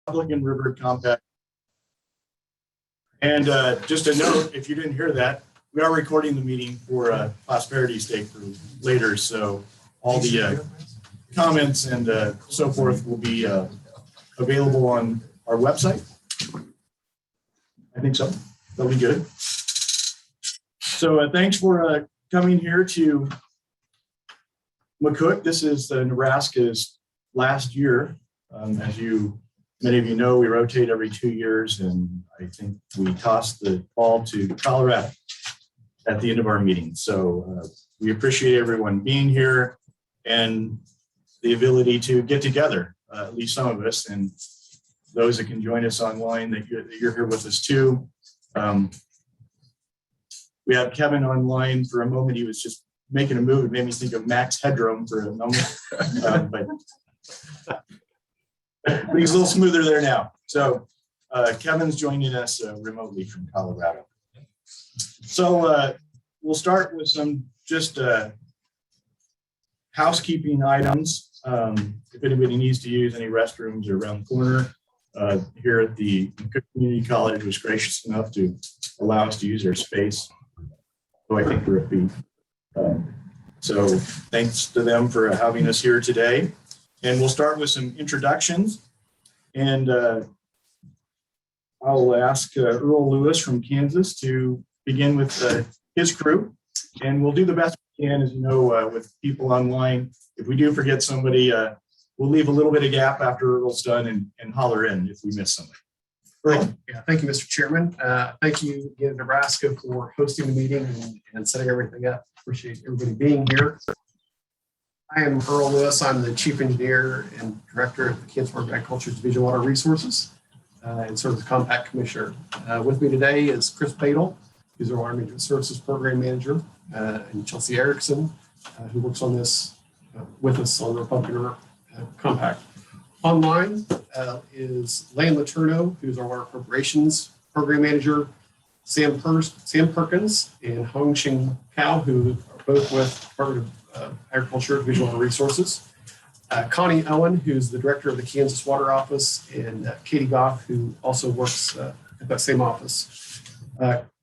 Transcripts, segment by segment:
Republican River Compact. And just a note, if you didn't hear that, we are recording the meeting for Prosperity State for later. So all the comments and so forth will be available on our website. I think so. That'll be good. So thanks for coming here to McCook. This is Nebraska's last year. As many of you know, we rotate every 2 years, and I think we toss the ball to Colorado at the end of our meeting. So we appreciate everyone being here and the ability to get together, at least some of us, and those that can join us online, that you're here with us too. We have Kevin online for a moment. He was just making a move. It made me think of Max Headroom for a moment, but he's a little smoother there now. So Kevin's joining us remotely from Colorado. So we'll start with some just housekeeping items. If anybody needs to use any restrooms around the corner, here at the McCook Community College was gracious enough to allow us to use their space. So I think we're a feat. So thanks to them for having us here today. And we'll start with some introductions. And I'll ask Earl Lewis from Kansas to begin with his crew. And we'll do the best we can, as you know, with people online. If we do forget somebody, we'll leave a little bit of gap after Earl's done and holler in if we miss somebody. Earl. Yeah, thank you, Mr. Chairman. Thank you again, Nebraska, for hosting the meeting and setting everything up. Appreciate everybody being here. I am Earl Lewis. I'm the Chief Engineer and Director of the Kansas Board of Agriculture's Division of Water Resources and serve as Compact Commissioner. With me today is Chris Badel, who's our Water Management Services Program Manager, and Chelsea Erickson, who works on this with us on the Republican River Compact. Online is Lane Letourneau, who's our Water Appropriations Program Manager, Sam Perkins, and Hong Ching Kao, who are both with Department of Agriculture, Division of Water Resources. Connie Owen, who's the Director of the Kansas Water Office, and Katie Goff, who also works at that same office.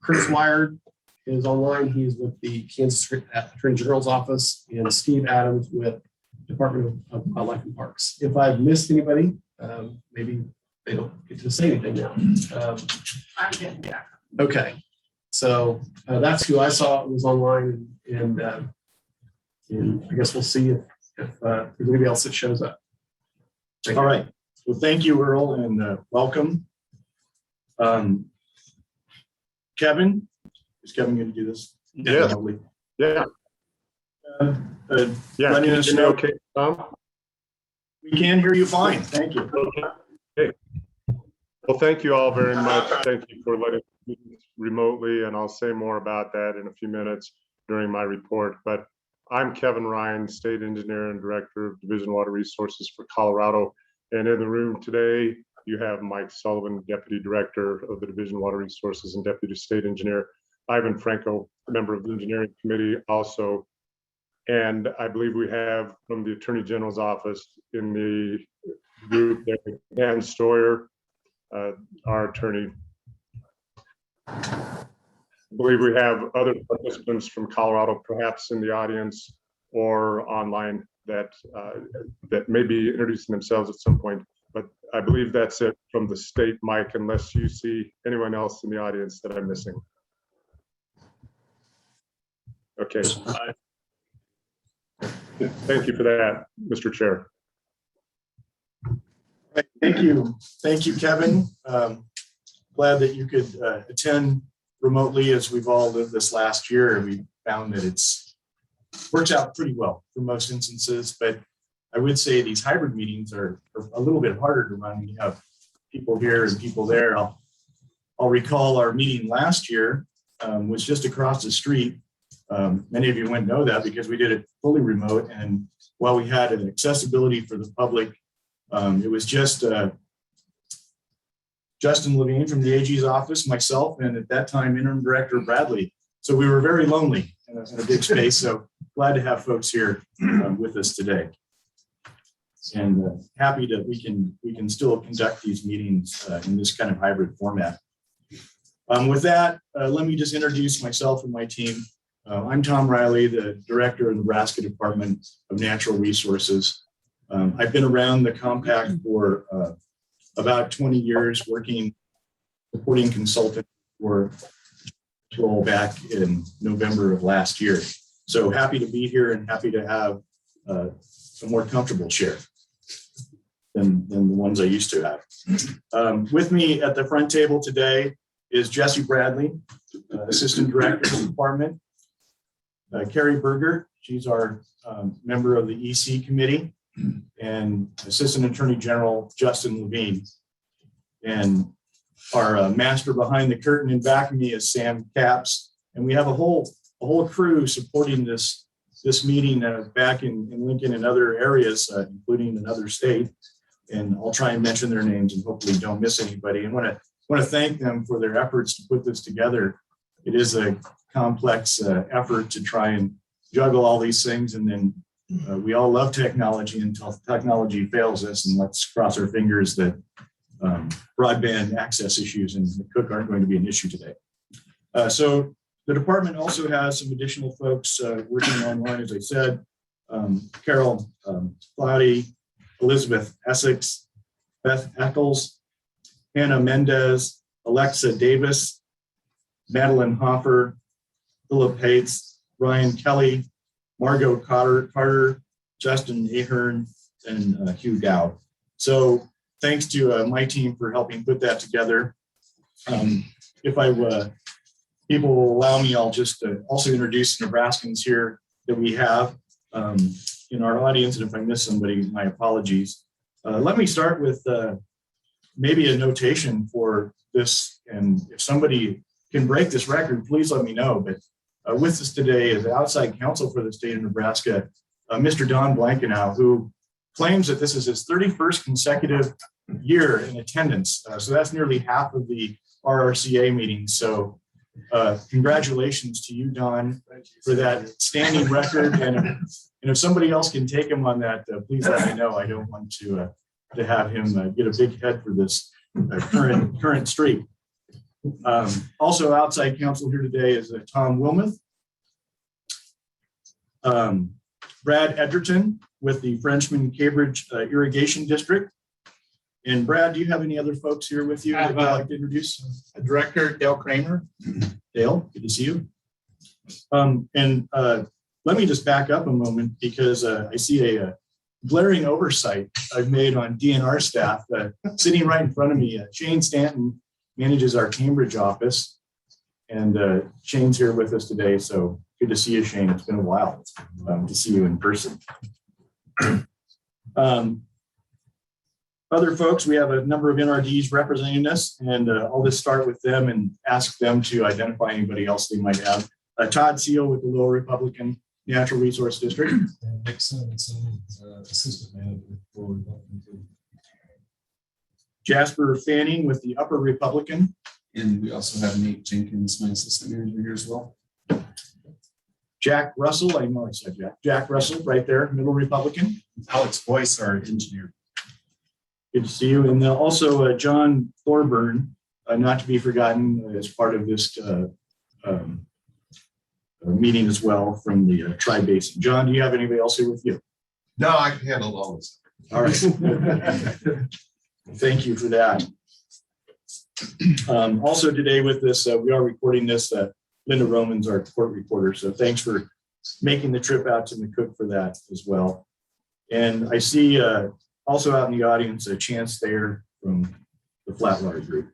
Chris Wired is online. He's with the Kansas Attorney General's Office, and Steve Adams with Department of Wildlife and Parks. If I've missed anybody, maybe they don't get to say anything now. Okay, so that's who I saw was online, and I guess we'll see if there's anybody else that shows up. All right. Well, thank you, Earl, and welcome. Kevin, is Kevin going to do this? Yes. Yeah. Letting us know. Okay, Tom? We can hear you fine. Thank you. Okay. Well, thank you all very much. Thank you for letting me remotely, and I'll say more about that in a few minutes during my report. But I'm Kevin Ryan, State Engineer and Director of Division of Water Resources for Colorado. And in the room today, you have Mike Sullivan, Deputy Director of the Division of Water Resources and Deputy State Engineer, Ivan Franco, member of the Engineering Committee also. And I believe we have from the Attorney General's Office in the group there, Dan Stoyer, our attorney. I believe we have other participants from Colorado, perhaps in the audience or online, that may be introducing themselves at some point. But I believe that's it from the state, Mike, unless you see anyone else in the audience that I'm missing. Okay. Thank you for that, Mr. Chair. Thank you. Thank you, Kevin. Glad that you could attend remotely, as we've all lived this last year, and we found that it's works out pretty well for most instances. But I would say these hybrid meetings are a little bit harder to run when you have people here and people there. I'll recall our meeting last year was just across the street. Many of you wouldn't know that because we did it fully remote, and while we had an accessibility for the public, it was just Justin Levine from the AG's office, myself, and at that time, Interim Director Bradley. So we were very lonely in a big space. So glad to have folks here with us today. and happy that we can still conduct these meetings in this kind of hybrid format. With that, let me just introduce myself and my team. I'm Tom Riley, the Director of the Nebraska Department of Natural Resources. I've been around the compact for about 20 years, supporting consultants for role back in November of last year. So happy to be here and happy to have a more comfortable chair than the ones I used to have. With me at the front table today is Jessie Bradley, Assistant Director of the Department. Carrie Berger, she's our member of the EC Committee, and Assistant Attorney General Justin Levine. And our master behind the curtain and back of me is Sam Capps. And we have a whole crew supporting this meeting back in Lincoln and other areas, including another state. And I'll try and mention their names and hopefully don't miss anybody. And want to thank them for their efforts to put this together. It is a complex effort to try and juggle all these things. And then we all love technology until technology fails us. And let's cross our fingers that broadband access issues in the Cook aren't going to be an issue today. So the department also has some additional folks working online, as I said. Carol Cloudy, Elizabeth Essex, Beth Eccles, Hannah Mendez, Alexa Davis, Madeline Hoffer, Philip Hates, Ryan Kelly, Margot Carter, Justin Ahern, and Hugh Dow. So thanks to my team for helping put that together. If people will allow me, I'll just also introduce Nebraskans here that we have in our audience. And if I miss somebody, my apologies. Let me start with maybe a notation for this. And if somebody can break this record, please let me know. But with us today is outside counsel for the state of Nebraska, Mr. Don Blankenau, who claims that this is his 31st consecutive year in attendance. So that's nearly half of the RRCA meetings. So congratulations to you, Don, for that standing record. And if somebody else can take him on that, please let me know. I don't want to have him get a big head for this current streak. Also outside counsel here today is Tom Wilmoth. Brad Edgerton with the Frenchman Cambridge Irrigation District. And Brad, do you have any other folks here with you that you'd like to introduce? Director Dale Kramer. Dale, good to see you. Let me just back up a moment because I see a glaring oversight I've made on DNR staff. Sitting right in front of me, Shane Stanton manages our Cambridge office. And Shane's here with us today. So good to see you, Shane. It's been a while to see you in person. Other folks, we have a number of NRDs representing us, and I'll just start with them and ask them to identify anybody else they might have. Todd Seal with the Lower Republican Natural Resource District. Nick Simonson, Assistant Manager for Republican. Jasper Fanning with the Upper Republican. And we also have Nate Jenkins, my assistant manager here as well. Jack Russell, I know I said Jack. Jack Russell right there, Middle Republican. Alex Boyce, our engineer. Good to see you. And also John Thorburn, not to be forgotten as part of this meeting as well from the Tri-Basin. John, do you have anybody else here with you? No, I can handle all this. All right. Thank you for that. Also today with this, we are recording this. Linda Roman's our court reporter. So thanks for making the trip out to McCook for that as well. And I see also out in the audience, Chance Thayer from the Flatwater Group.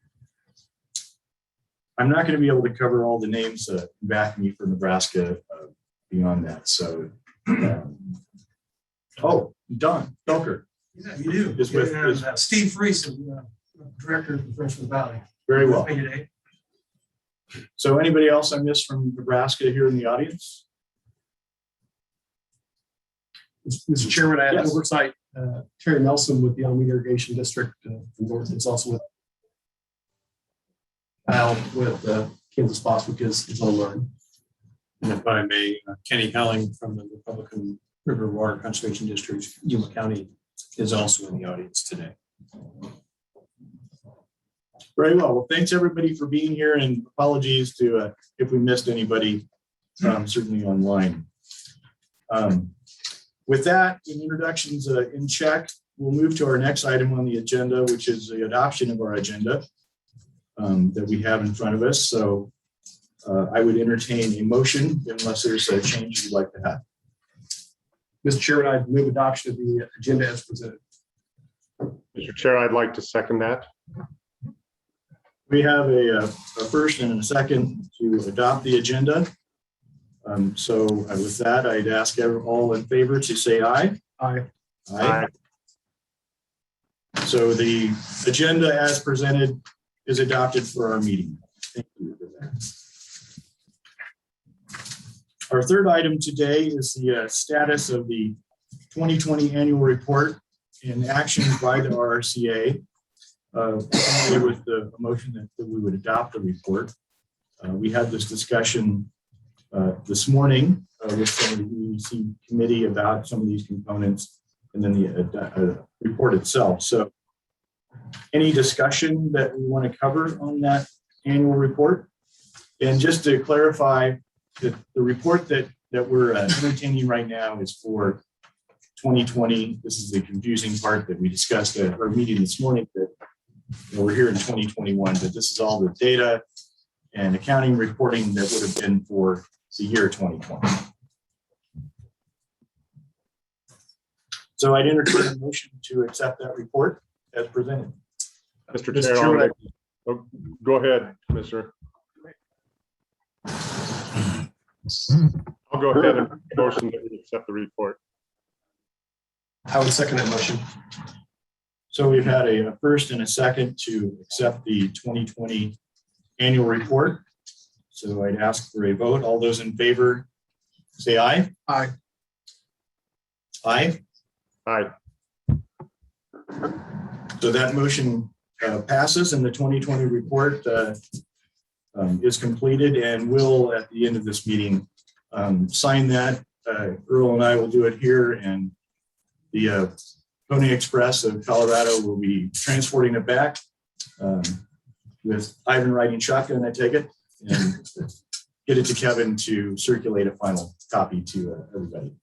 I'm not going to be able to cover all the names back me for Nebraska beyond that. So, Don Felker. Yeah, you do. Is with Steve Friesen, Director of the Frenchman Valley. Very well. Hey, today. So anybody else I missed from Nebraska here in the audience? Mr. Chairman, I have Yes. oversight. Terry Nelson with the Alameda Irrigation District from North. It's also with Al with Kansas Boswick is online. And if I may, Kenny Helling from the Republican River Water Conservation District, Yuma County is also in the audience today. Very well. Well, thanks everybody for being here, and apologies to if we missed anybody, certainly online. With that, in introductions in check, we'll move to our next item on the agenda, which is the adoption of our agenda that we have in front of us. So I would entertain a motion unless there's a change you'd like to have. Mr. Chairman, I move adoption of the agenda as presented. Mr. Chair, I'd like to second that. We have a first and a second to adopt the agenda. So with that, I'd ask all in favor to say aye. Aye. Aye. So the agenda as presented is adopted for our meeting. Thank you for that. Our third item today is the status of the 2020 annual report and actions by the RRCA. With the motion that we would adopt the report. We had this discussion this morning with some of the EEC committee about some of these components and then the report itself. So any discussion that we want to cover on that annual report? And just to clarify, the report that we're entertaining right now is for 2020. This is the confusing part that we discussed at our meeting this morning, that we're here in 2021, but this is all the data and accounting reporting that would have been for the year 2020. So I'd entertain a motion to accept that report as presented. Mr. Mr. Chair, Chairman, go ahead, Commissioner. I'll go ahead and motion that we accept the report. I would second that motion. So we've had a first and a second to accept the 2020 annual report. So I'd ask for a vote. All those in favor, say aye. Aye. Aye. Aye. So that motion passes and the 2020 report is completed, and we'll, at the end of this meeting, sign that. Earl and I will do it here, and the Pony Express of Colorado will be transporting it back with Ivan riding shotgun, I take it, and get it to Kevin to circulate a final copy to everybody.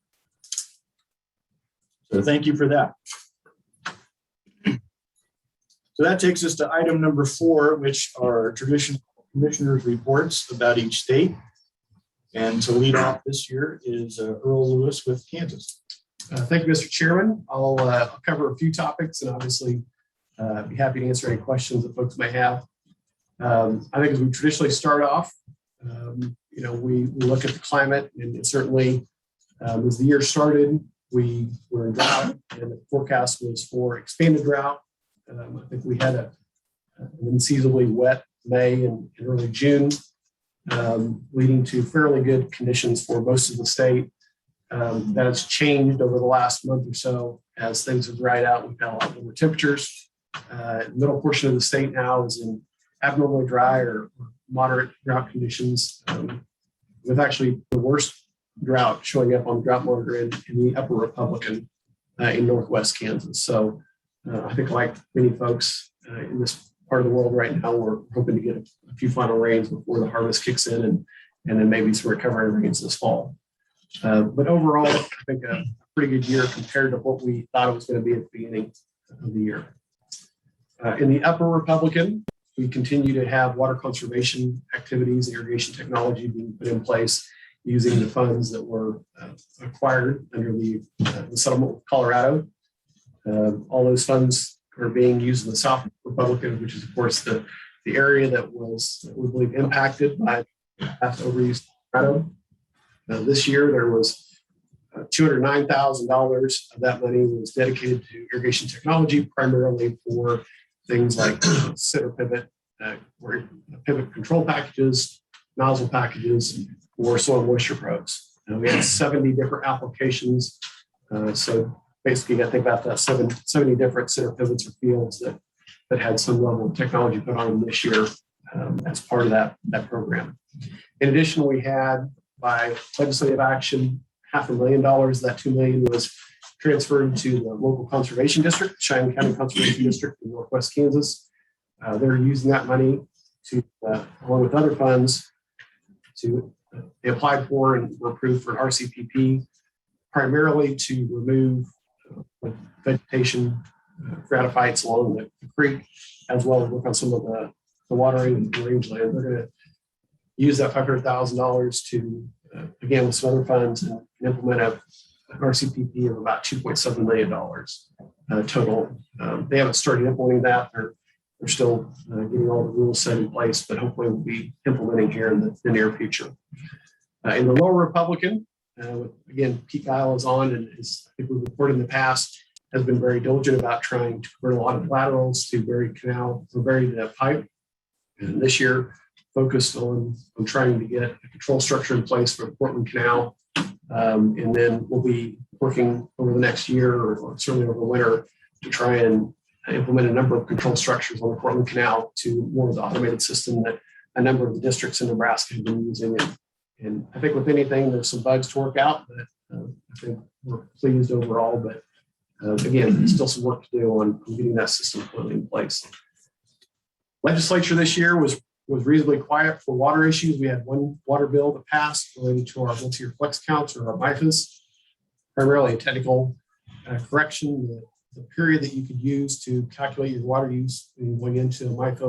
So thank you for that. So that takes us to item number 4, which are traditional commissioners' reports about each state. And to lead off this year is Earl Lewis with Kansas. Thank you, Mr. Chairman. I'll cover a few topics and obviously be happy to answer any questions that folks may have. I think as we traditionally start off, we look at the climate, and certainly as the year started, we were in drought, and the forecast was for expanded drought. I think we had an unseasonably wet May and early June, leading to fairly good conditions for most of the state. That has changed over the last month or so as things have dried out. We've had a lot warmer temperatures. The middle portion of the state now is in abnormally dry or moderate drought conditions, with actually the worst drought showing up on the drought monitor in the upper Republican in northwest Kansas. So I think, like many folks in this part of the world right now, we're hoping to get a few final rains before the harvest kicks in, and then maybe some recovery rains this fall. But overall, I think a pretty good year compared to what we thought it was going to be at the beginning of the year. In the upper Republican, we continue to have water conservation activities and irrigation technology being put in place using the funds that were acquired under the settlement with Colorado. All those funds are being used in the South Republican, which is, of course, the area that was, we believe, impacted by past overuse of Colorado. This year, there was $209,000 of that money was dedicated to irrigation technology, primarily for things like center pivot, or pivot control packages, nozzle packages, or soil moisture probes. We had 70 different applications. So basically, I think about that 70 different center pivots or fields that had some level of technology put on them this year as part of that program. In addition, we had, by legislative action, $500,000. That $2 million was transferred to the local conservation district, Cheyenne County Conservation District in Northwest Kansas. They're using that money to, along with other funds, to they applied for and were approved for an RCPP, primarily to remove vegetation, graophytes along the creek, as well as work on some of the watering and rangeland. They're going to use that $500,000 to, again, with some other funds, and implement an RCPP of about $2.7 million total. They haven't started implementing that. They're still getting all the rules set in place, but hopefully we'll be implementing here in the near future. In the lower Republican, again, Pete Isle is on, and as I think we've reported in the past, has been very diligent about trying to convert a lot of laterals to buried canal or buried pipe. And this year, focused on trying to get a control structure in place for the Portland Canal. And then we'll be working over the next year, or certainly over the winter, to try and implement a number of control structures on the Portland Canal to more of the automated system that a number of the districts in Nebraska have been using. And I think with anything, there's some bugs to work out, but I think we're pleased overall. But again, there's still some work to do on getting that system fully in place. Legislature this year was reasonably quiet for water issues. We had one water bill that passed related to our multi-year flex counts, or our MIFAs, primarily a technical correction. The period that you could use to calculate your water use going into a MIFA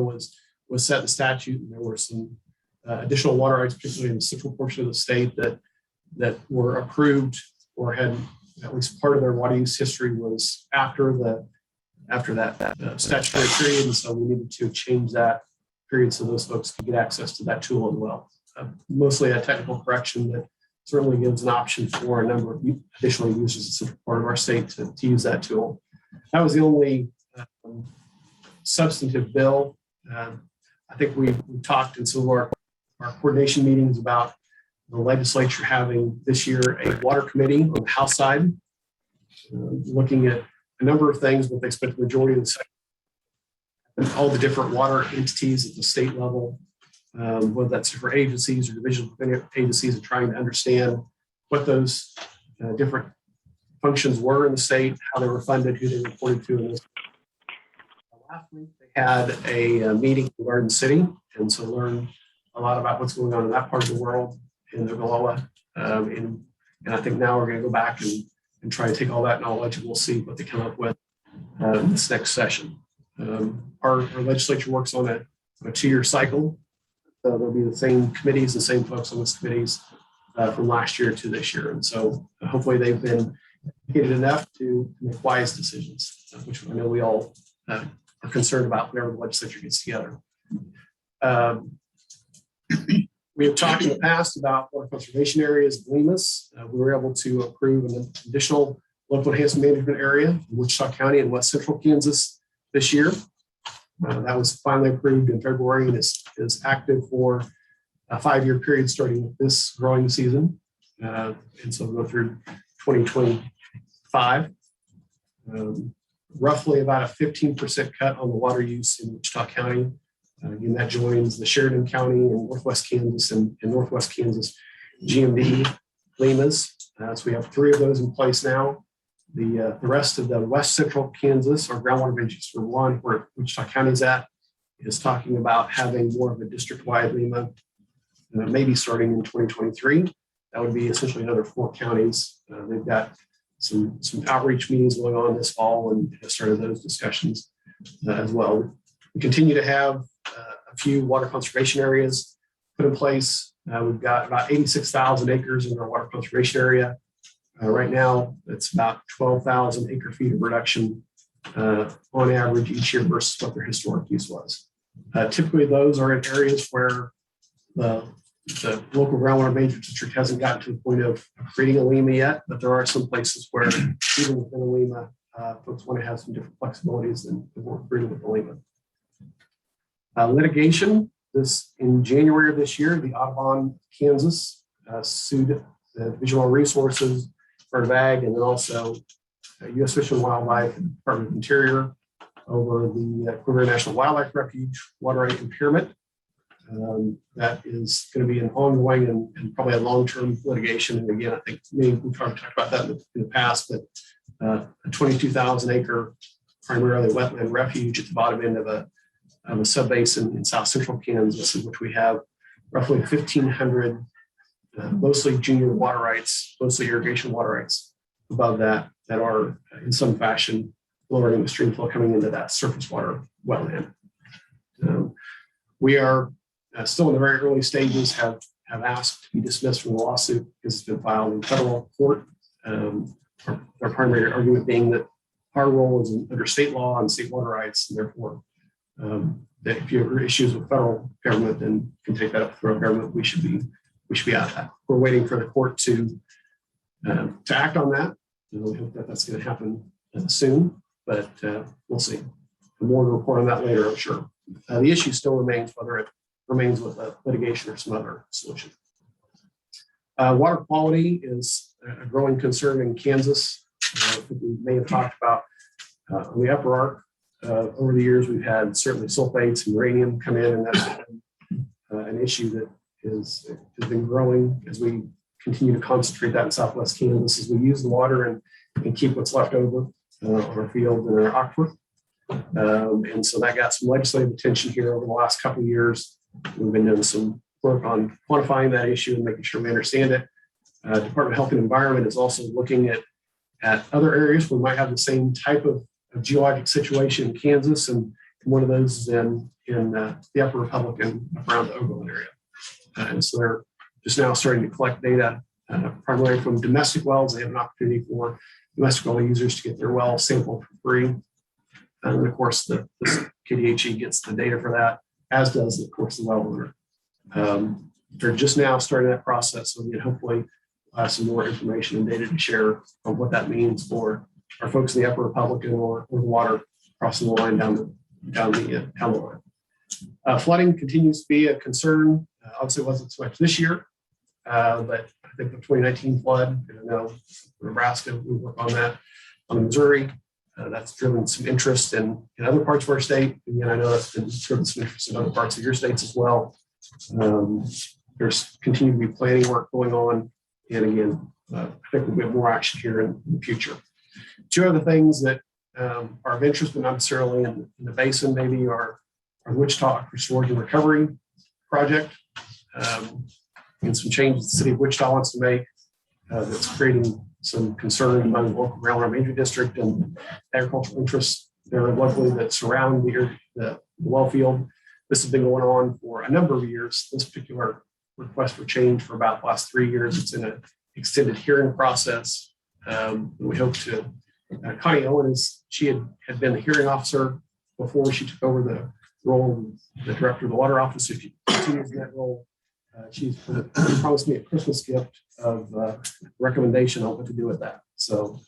was set in statute, and there were some additional water rights, particularly in the central portion of the state, that were approved or had at least part of their water use history was after that statutory period, and so we needed to change that period so those folks could get access to that tool as well. Mostly a technical correction that certainly gives an option for a number of additional users in the central part of our state to use that tool. That was the only substantive bill. I think we talked in some of our coordination meetings about the legislature having this year a water committee on the House side, looking at a number of things, but they spent the majority of the session and all the different water entities at the state level, whether that's different agencies or division agencies, and trying to understand what those different functions were in the state, how they were funded, who they reported to. And last week they had a meeting in Garden City, and so learned a lot about what's going on in that part of the world in the Ogallala. And I think now we're going to go back and try to take all that knowledge, and we'll see what they come up with in this next session. Our legislature works on a 2-year cycle. There'll be the same committees, the same folks on those committees from last year to this year. And so hopefully they've been educated enough to make wise decisions, which I know we all are concerned about whenever the legislature gets together. We have talked in the past about water conservation areas, LEMAs. We were able to approve an additional local enhancement management area in Wichita County and West Central Kansas this year. That was finally approved in February and is active for a 5-year period starting with this growing season. And so we'll go through 2025. Roughly about a 15% cut on the water use in Wichita County. Again, that joins the Sheridan County and Northwest Kansas and Northwest Kansas GMD LEMAs. So we have 3 of those in place now. The rest of the West Central Kansas, or groundwater management for 1, where Wichita County is at, is talking about having more of a district-wide LEMA, maybe starting in 2023. That would be essentially another 4 counties. They've got some outreach meetings going on this fall, and started those discussions as well. We continue to have a few water conservation areas put in place. We've got about 86,000 acres in our water conservation area. Right now, it's about 12,000 acre feet of reduction on average each year versus what their historic use was. Typically, those are in areas where the local groundwater management district hasn't gotten to the point of creating a LEMA yet, but there are some places where even within a LEMA, folks want to have some different flexibilities than we're created with the LEMA. Litigation. In January of this year, the Audubon, Kansas sued the Division of Resources, Department of Ag, and then also U.S. Fish and Wildlife and Department of Interior over the River National Wildlife Refuge water right impairment. That is going to be an ongoing and probably a long-term litigation. And again, I think we've talked about that in the past, but a 22,000 acre primarily wetland refuge at the bottom end of a sub-basin in south central Kansas, in which we have roughly 1,500 mostly junior water rights, mostly irrigation water rights above that are in some fashion lowering the stream flow coming into that surface water wetland. We are still in the very early stages, have asked to be dismissed from the lawsuit because it's been filed in federal court. Our primary argument being that our role is under state law and state water rights, and therefore, that if you have issues with federal government, then you can take that up with federal government. We should be out of that. We're waiting for the court to act on that. And we hope that that's going to happen soon, but we'll see. More to report on that later, I'm sure. The issue still remains whether it remains with litigation or some other solution. Water quality is a growing concern in Kansas. We may have talked about on the upper arc. Over the years, we've had certainly sulfates and uranium come in, and that's been, an issue that has been growing as we continue to concentrate that in Southwest Kansas as we use the water and keep what's left over on our field and our aquifer. And so that got some legislative attention here over the last couple of years. We've been doing some work on quantifying that issue and making sure we understand it. Department of Health and Environment is also looking at other areas where we might have the same type of geologic situation in Kansas, and one of those is in the Upper Republican around the Oberlin area. And so they're just now starting to collect data primarily from domestic wells. They have an opportunity for domestic well users to get their well sampled for free. And of course, the KDHE gets the data for that, as does, of course, the well owner. They're just now starting that process, so we hopefully have some more information and data to share on what that means for our folks in the Upper Republican or the water crossing the line down the line. Flooding continues to be a concern. Obviously, it wasn't so much this year, but I think the 2019 flood, I know Nebraska, we work on that. On Missouri, that's driven some interest in other parts of our state. Again, I know that's been driven some interest in other parts of your states as well. There's continued to be planning work going on. And again, I think we'll get more action here in the future. Two other things that are of interest, but not necessarily in the basin, maybe are Wichita for storage and recovery project. And some changes the city of Wichita wants to make that's creating some concern among the local groundwater management district and agricultural interests there locally that surround the well field. This has been going on for a number of years. This particular request for change for about the last 3 years. It's in an extended hearing process. We hope to, Connie Owen she had been the hearing officer before she took over the role of the director of the water office. So she continues in that role. She's promised me a Christmas gift of recommendation on what to do with that. So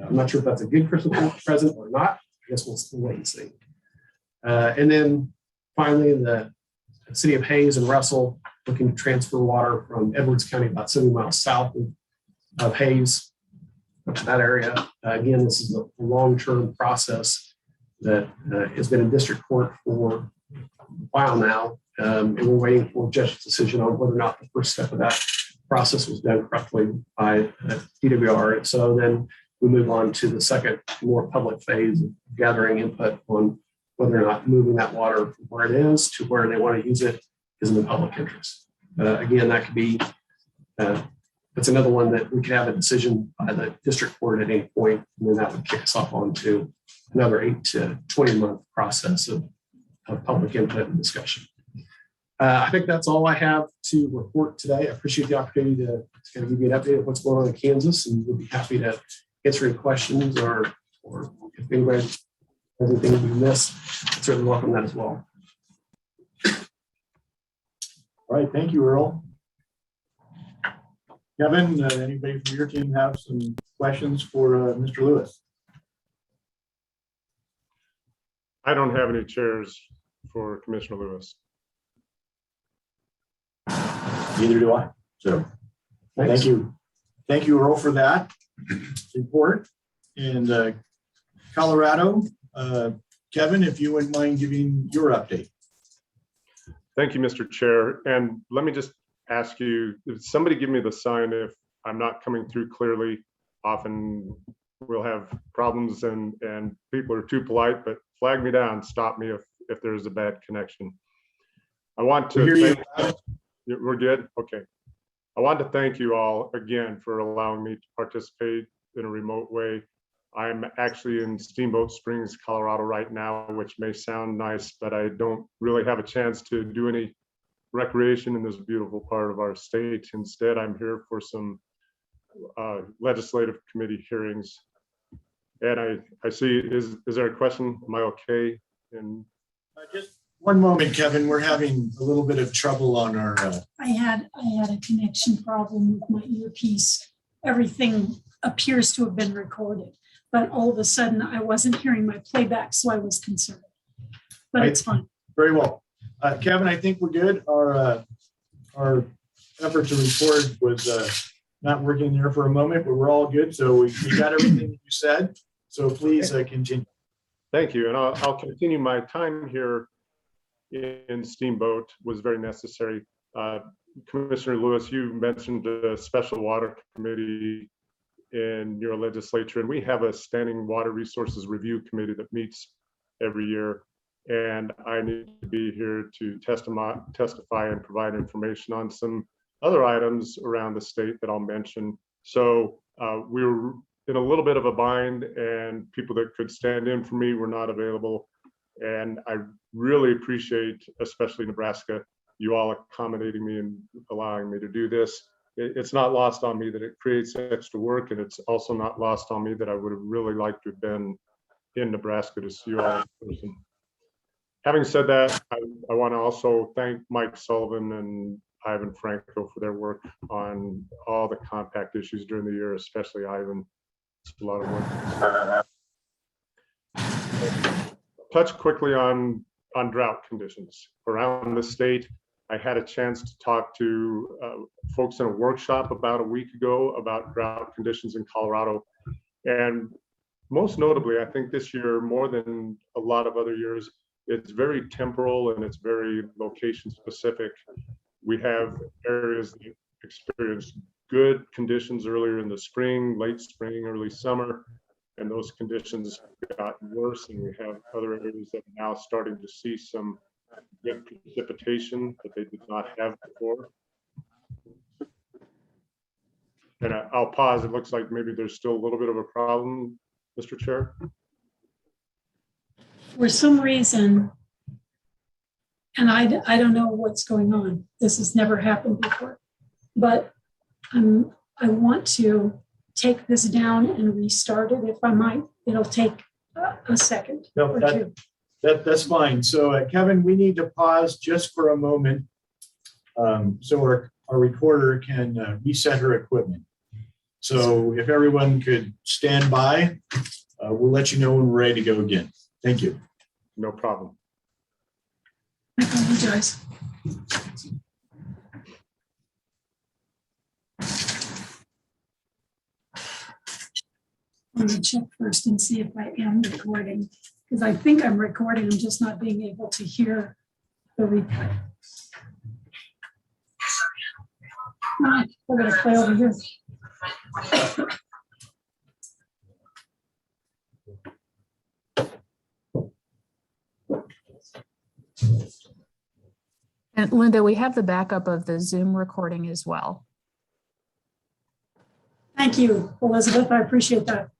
I'm not sure if that's a good Christmas present or not. I guess we'll wait and see. And then finally, the city of Hayes and Russell looking to transfer water from Edwards County, about 70 miles south of Hayes, up to that area. Again, this is a long-term process that has been in district court for a while now. And we're waiting for a judge's decision on whether or not the first step of that process was done correctly by DWR. So then we move on to the second, more public phase of gathering input on whether or not moving that water from where it is to where they want to use it is in the public interest. Again, that could be, that's another one that we could have a decision by the district court at any point, and then that would kick us off onto another 8 to 20 month process of public input and discussion. I think that's all I have to report today. I appreciate the opportunity to kind of give you an update of what's going on in Kansas, and we'll be happy to answer any questions or if anybody has anything we missed, I'd certainly welcome that as well. All right, thank you, Earl. Kevin, anybody from your team have some questions for Mr. Lewis? I don't have any chairs for Commissioner Lewis. Neither do I. So thank you. Thank you, Earl, for that report. And Colorado, Kevin, if you wouldn't mind giving your update. Thank you, Mr. Chair. And let me just ask you, if somebody give me the sign if I'm not coming through clearly. Often we'll have problems and people are too polite, but flag me down, stop me if there's a bad connection. I want to thank, we're good? Okay. I want to thank you all again for allowing me to participate in a remote way. I'm actually in Steamboat Springs, Colorado right now, which may sound nice, but I don't really have a chance to do any recreation in this beautiful part of our state. Instead, I'm here for some legislative committee hearings. And I see, is there a question? Am I okay? And just one moment, Kevin. We're having a little bit of trouble on our. I had a connection problem with my earpiece. Everything appears to have been recorded, but all of a sudden I wasn't hearing my playback, so I was concerned. But it's fine. Very well. Kevin, I think we're good. Our effort to record was not working there for a moment, but we're all good. So we got everything that you said. So please continue. thank you. And I'll continue. My time here in Steamboat was very necessary. Commissioner Lewis, you mentioned the Special Water Committee in your legislature, and we have a Standing Water Resources Review Committee that meets every year. And I need to be here to testify and provide information on some other items around the state that I'll mention. So we were in a little bit of a bind, and people that could stand in for me were not available. And I really appreciate, especially Nebraska, you all accommodating me and allowing me to do this. It's not lost on me that it creates extra work, and it's also not lost on me that I would have really liked to have been in Nebraska to see you all in person. Having said that, I want to also thank Mike Sullivan and Ivan Franco for their work on all the compact issues during the year, especially Ivan. It's a lot of work. Touch quickly on drought conditions around the state. I had a chance to talk to folks in a workshop about a week ago about drought conditions in Colorado. And most notably, I think this year, more than a lot of other years, it's very temporal and it's very location specific. We have areas that experience good conditions earlier in the spring, late spring, early summer, and those conditions have gotten worse. And we have other areas that are now starting to see some good precipitation that they did not have before. And I'll pause. It looks like maybe there's still a little bit of a problem, Mr. Chair. For some reason, and I don't know what's going on. This has never happened before, but I want to take this down and restart it. If I might, it'll take a second or two. That's fine. So Kevin, we need to pause just for a moment so our recorder can reset her equipment. So if everyone could stand by, we'll let you know when we're ready to go again. Thank you. No problem. I apologize. I'm going to check first and see if I am recording, because I think I'm recording. I'm just not being able to hear the replay. All right, we're going to play over here. And Linda, we have the backup of the Zoom recording as well. Thank you, Elizabeth. I appreciate that.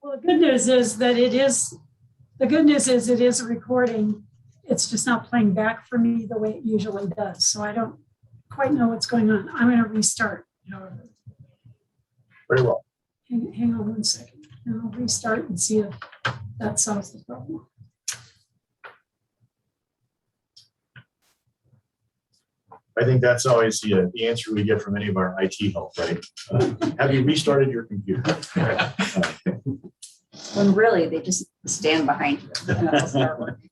Well, the good news is it is a recording. It's just not playing back for me the way it usually does. So I don't quite know what's going on. I'm going to restart. Very well. Hang on one second. And I'll restart and see if that solves the problem. I think that's always the answer we get from any of our IT help, right? Have you restarted your computer? When really they just stand behind you and it'll start working.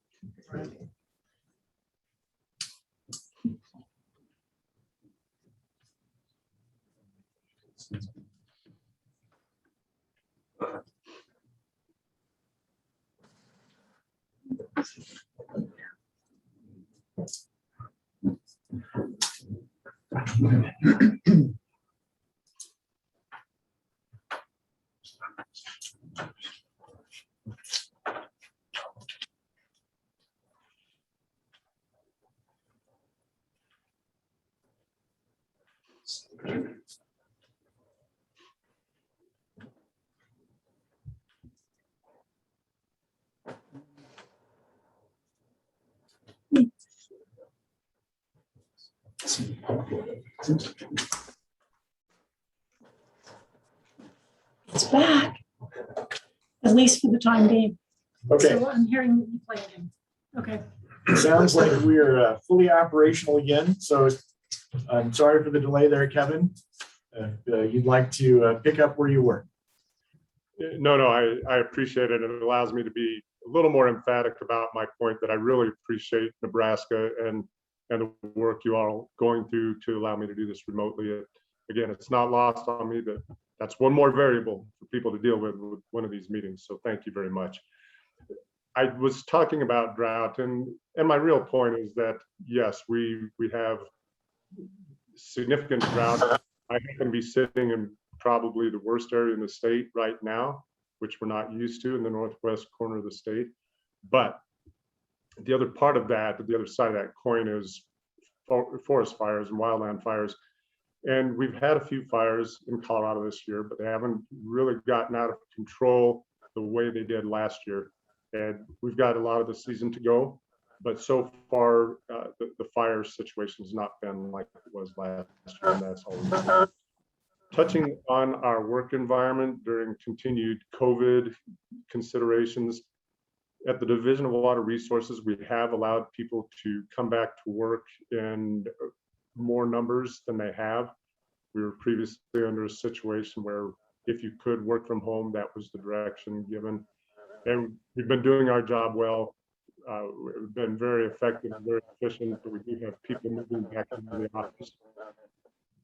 It's back, at least for the time being. Okay, So I'm hearing that you play again. Okay. sounds like we are fully operational again. So I'm sorry for the delay there, Kevin. You'd like to pick up where you were. No, I appreciate it. And it allows me to be a little more emphatic about my point that I really appreciate Nebraska and the work you all are going through to allow me to do this remotely. Again, it's not lost on me that that's one more variable for people to deal with one of these meetings. So thank you very much. I was talking about drought, and my real point is that, yes, we have significant drought. I happen to be sitting in probably the worst area in the state right now, which we're not used to in the northwest corner of the state. But the other part of that, the other side of that coin, is forest fires and wildland fires. And we've had a few fires in Colorado this year, but they haven't really gotten out of control the way they did last year. And we've got a lot of the season to go. But so far, the fire situation has not been like it was last year, and that's all. Touching on our work environment during continued COVID considerations, at the Division of Water Resources, we have allowed people to come back to work in more numbers than they have. We were previously under a situation where if you could work from home, that was the direction given. And we've been doing our job well. We've been very effective and very efficient, but we do have people moving back into the office.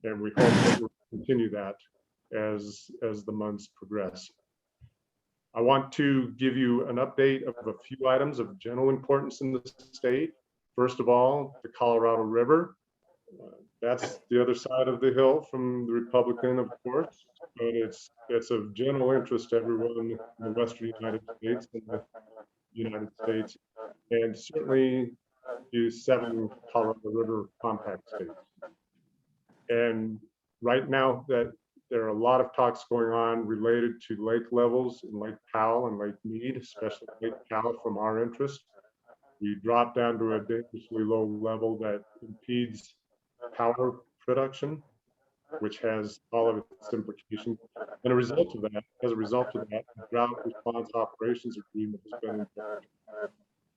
And we hope that we'll continue that as the months progress. I want to give you an update of a few items of general importance in the state. First of all, the Colorado River. That's the other side of the hill from the Republican, of course, but it's of general interest to everyone in the Western United States and the United States, and certainly the 7 Colorado River compact states. And right now that there are a lot of talks going on related to lake levels in Lake Powell and Lake Mead, especially Lake Powell from our interest. We dropped down to a dangerously low level that impedes power production, which has all of its implications. And as a result of that, the drought response operations agreement has been implemented.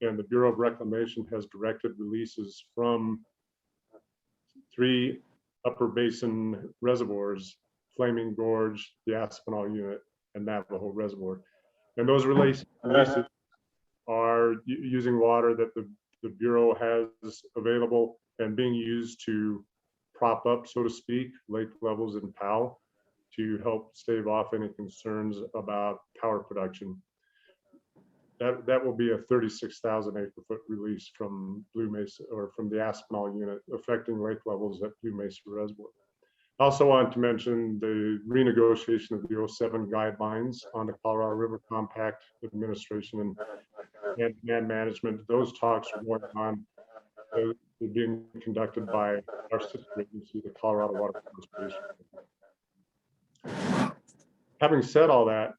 And the Bureau of Reclamation has directed releases from 3 upper basin reservoirs, Flaming Gorge, the Aspinall Unit, and Navajo Reservoir. And those releases are using water that the Bureau has available and being used to prop up, so to speak, lake levels in Powell to help stave off any concerns about power production. That will be a 36,000 acre foot release from Blue Mesa, or from the Aspinall Unit, affecting lake levels at Blue Mesa Reservoir. I also want to mention the renegotiation of the 07 guidelines on the Colorado River Compact Administration and demand management. Those talks are going on. They're being conducted by our sister agency, the Colorado Water Conservation. Having said all that,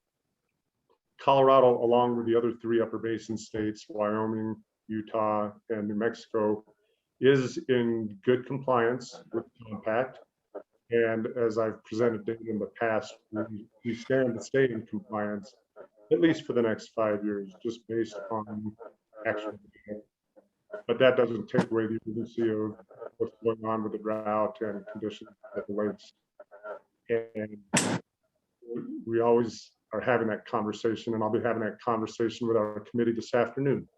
Colorado, along with the other 3 upper basin states, Wyoming, Utah, and New Mexico, is in good compliance with the compact. And as I've presented data in the past, we stand to stay in compliance, at least for the next 5 years, just based on actual data. But that doesn't take away the urgency of what's going on with the drought and conditions at the lakes. And we always are having that conversation, and I'll be having that conversation with our committee this afternoon.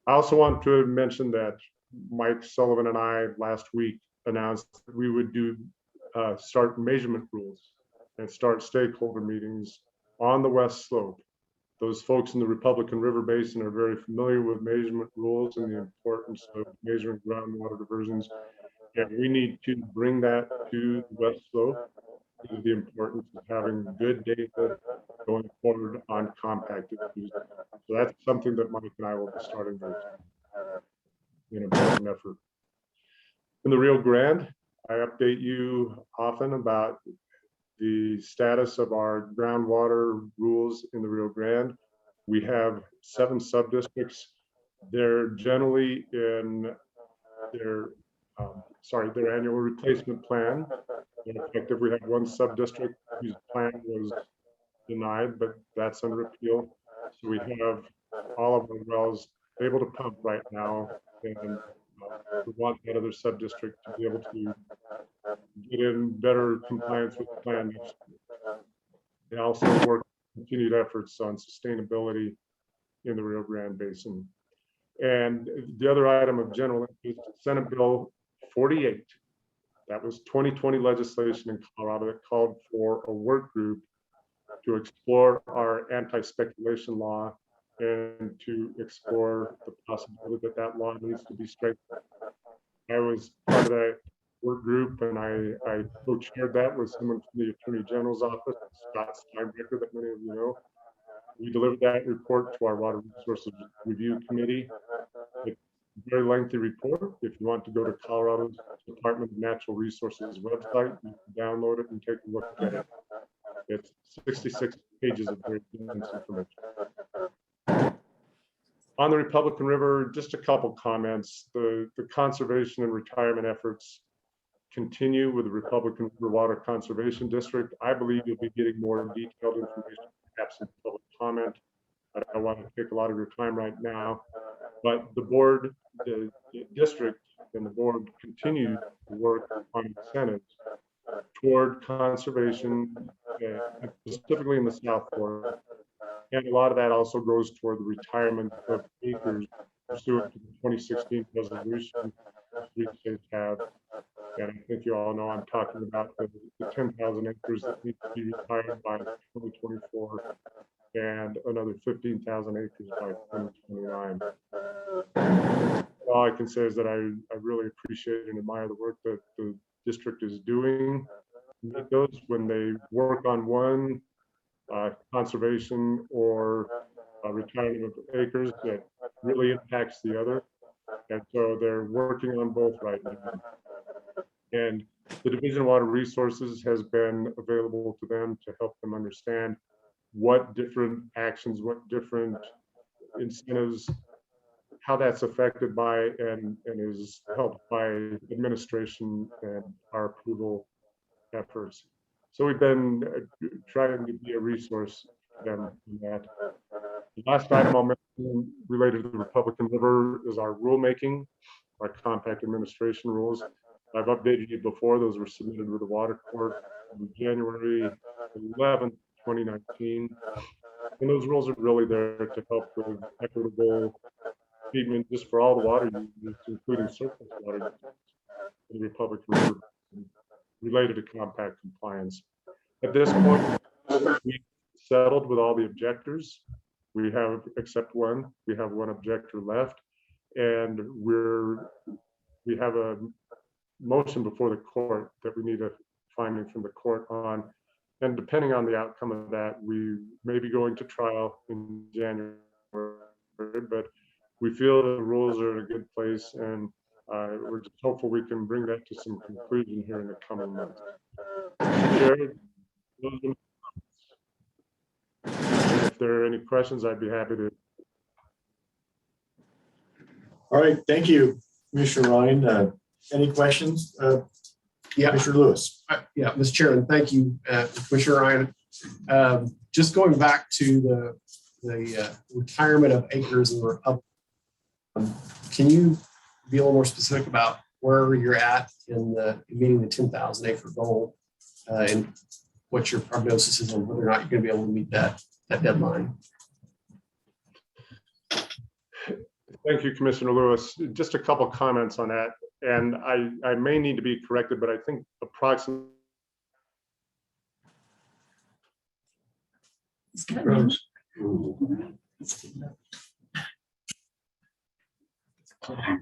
I also want to mention that Mike Sullivan and I last week announced that we would start measurement rules and start stakeholder meetings on the west slope. Those folks in the Republican River Basin are very familiar with measurement rules and the importance of measuring groundwater diversions. And we need to bring that to the west slope, to the importance of having good data going forward on compacted issues. So that's something that Mike and I will be starting with, an important effort. In the Rio Grande, I update you often about the status of our groundwater rules in the Rio Grande. We have 7 sub-districts. They're generally in their their annual replacement plan. In effective, we had one sub-district whose plan was denied, but that's under appeal. So we have all of our wells able to pump right now, and we want that other sub-district to be able to get in better compliance with the plan. They also work continued efforts on sustainability in the Rio Grande Basin. And the other item of general interest, Senate Bill 48. That was 2020 legislation in Colorado that called for a work group to explore our anti-speculation law and to explore the possibility that that law needs to be strengthened. I was part of that work group, and I co-chaired that with someone from the Attorney General's office, Scott Steinbrecher, that many of you know. We delivered that report to our Water Resources Review Committee. It's a very lengthy report. If you want to go to Colorado's Department of Natural Resources website, you can download it and take a look at it. It's 66 pages of very dense information. On the Republican River, just a couple comments. The conservation and retirement efforts continue with the Republican River Water Conservation District. I believe you'll be getting more detailed information, perhaps in public comment. I don't want to take a lot of your time right now, but the board, the district and the board continue to work on incentives toward conservation, specifically in the South Florida. And a lot of that also goes toward the retirement of acres pursuant to the 2016 resolution three states have. And I think you all know I'm talking about the 10,000 acres that need to be retired by 2024 and another 15,000 acres by 2029. All I can say is that I really appreciate and admire the work that the district is doing. Those when they work on one conservation or retirement of acres that really impacts the other. And so they're working on both right now. And the Division of Water Resources has been available to them to help them understand what different actions, what different incentives, how that's affected by and is helped by administration and our approval efforts. So we've been trying to be a resource for them in that. The last item I'll mention related to the Republican River is our rulemaking, our compact administration rules. I've updated you before. Those were submitted with the Water Court on January 11th, 2019. And those rules are really there to help with equitable treatment just for all the water users, including surface water in the Republican River related to compact compliance. At this point, we settled with all the objectors. We have, except one, we have one objector left, and we have a motion before the court that we need a finding from the court on. And depending on the outcome of that, we may be going to trial in January, but we feel the rules are in a good place, and we're just hopeful we can bring that to some conclusion here in the coming months. Jared, if there are any questions, I'd be happy to. All right, thank you, Commissioner Ryan. Any questions? Yeah. Commissioner Lewis. Yeah, Mr. Chairman, thank you, Commissioner Ryan. Just going back to the retirement of acres in the Republic, can you be a little more specific about where you're at in meeting the 10,000 acre goal and what your prognosis is on whether or not you're going to be able to meet that deadline? Thank you, Commissioner Lewis. Just a couple comments on that. And I may need to be corrected, but I think approximately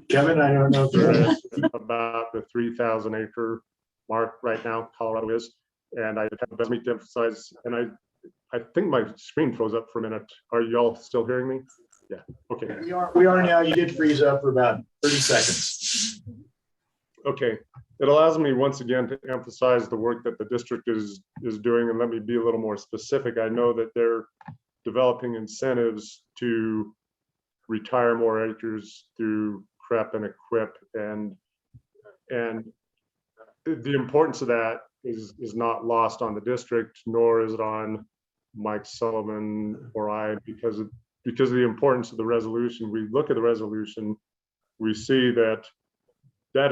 Kevin, I don't know if you're about the 3,000 acre mark right now, Colorado is. And I have to emphasize, and I think my screen froze up for a minute. Are y'all still hearing me? Yeah, okay. We are now. You did freeze up for about 30 seconds. Okay, it allows me once again to emphasize the work that the district is doing, and let me be a little more specific. I know that they're developing incentives to retire more acres through CREP and EQIP, and And the importance of that is not lost on the district, nor is it on Mike Sullivan or I, because of the importance of the resolution. We look at the resolution, we see that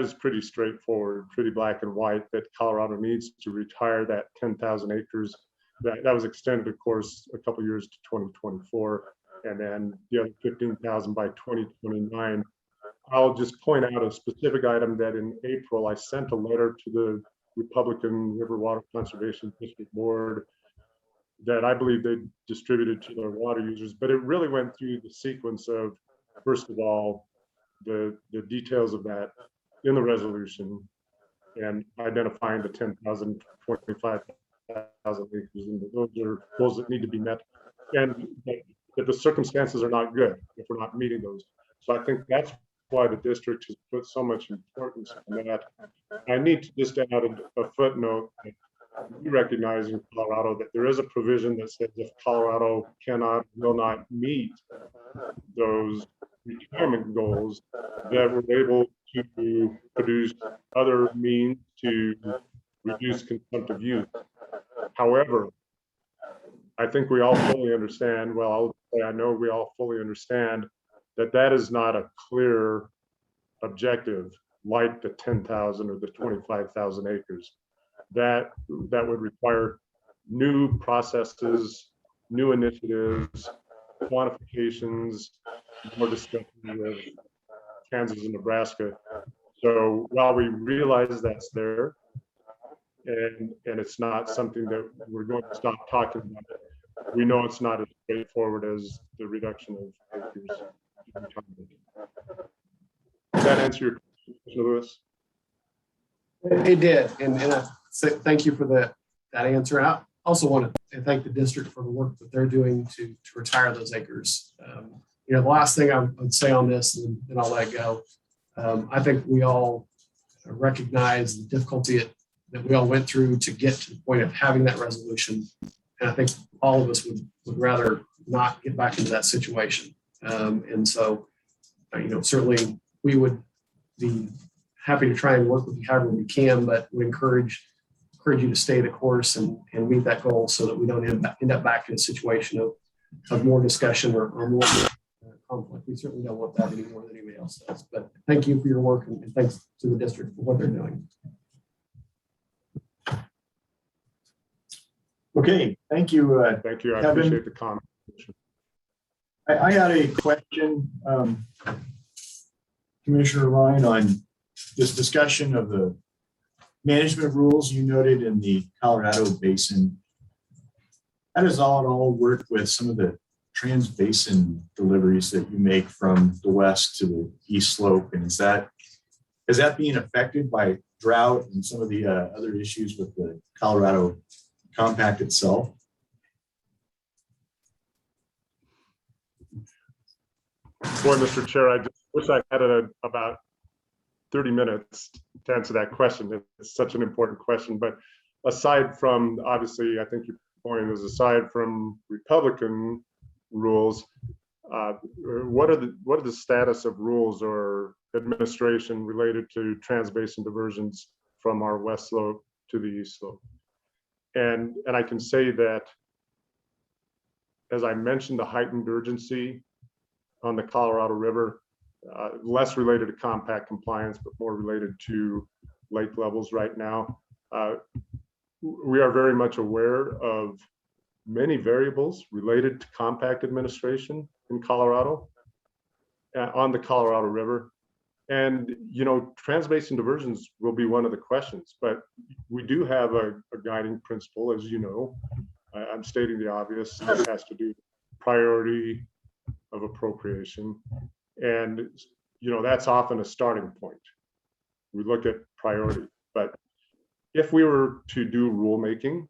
is pretty straightforward, pretty black and white, that Colorado needs to retire that 10,000 acres. That was extended, of course, a couple years to 2024, and then the other 15,000 by 2029. I'll just point out a specific item that in April, I sent a letter to the Republican River Water Conservation District Board that I believe they distributed to their water users, but it really went through the sequence of, first of all, the details of that in the resolution and identifying the 10,000, 25,000 acres, and those are goals that need to be met, and that the circumstances are not good if we're not meeting those. So I think that's why the district has put so much importance on that. I need to just add a footnote that we recognize in Colorado that there is a provision that says if Colorado will not meet those retirement goals, that we're able to produce other means to reduce consumptive use. However, I think we all fully understand, well, I know we all fully understand that is not a clear objective like the 10,000 or the 25,000 acres. That would require new processes, new initiatives, quantifications, more discussion with Kansas and Nebraska. So while we realize that's there, and it's not something that we're going to stop talking about, we know it's not as straightforward as the reduction of acres. Does that answer your question, Lewis? It did, and I say thank you for that answer. And I also want to thank the district for the work that they're doing to retire those acres. The last thing I would say on this, and then I'll let it go. I think we all recognize the difficulty that we all went through to get to the point of having that resolution, and I think all of us would rather not get back into that situation. And so, certainly we would be happy to try and work with you however we can, but we encourage you to stay the course and meet that goal so that we don't end up back in a situation of more discussion or more conflict. We certainly don't want that any more than anybody else does. But thank you for your work, and thanks to the district for what they're doing. Okay, thank you. Thank you. I Kevin. appreciate the comment. I had a question, Commissioner Ryan, on this discussion of the management rules you noted in the Colorado Basin. How does it all work with some of the trans-basin deliveries that you make from the west to the east slope? And is that being affected by drought and some of the other issues with the Colorado compact itself? Boy, Mr. Chair, I just wish I had about 30 minutes to answer that question. It's such an important question. But aside from, obviously, I think your point is aside from Republican rules, what are the status of rules or administration related to trans-basin diversions from our west slope to the east slope? And I can say that, as I mentioned, the heightened urgency on the Colorado River, less related to compact compliance, but more related to lake levels right now. We are very much aware of many variables related to compact administration in Colorado, on the Colorado River. And, trans-basin diversions will be one of the questions, but we do have a guiding principle, as you know. I'm stating the obvious. This has to do with priority of appropriation. And, that's often a starting point. We look at priority, but if we were to do rulemaking,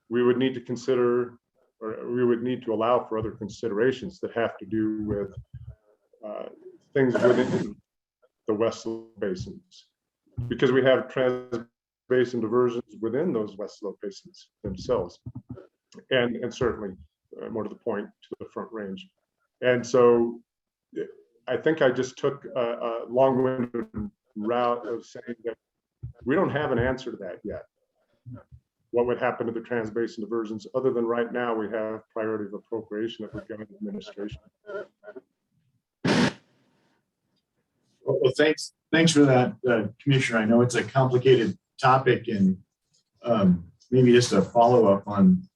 we would need to consider, or we would need to allow for other considerations that have to do with things within the west slope basins, because we have trans-basin diversions within those west slope basins themselves, and certainly more to the point, to the Front Range. And so I think I just took a long-winded route of saying that we don't have an answer to that yet. What would happen to the trans-basin diversions, other than right now we have priority of appropriation that we've got in administration. Well, thanks for that, Commissioner. I know it's a complicated topic, and maybe just a follow-up on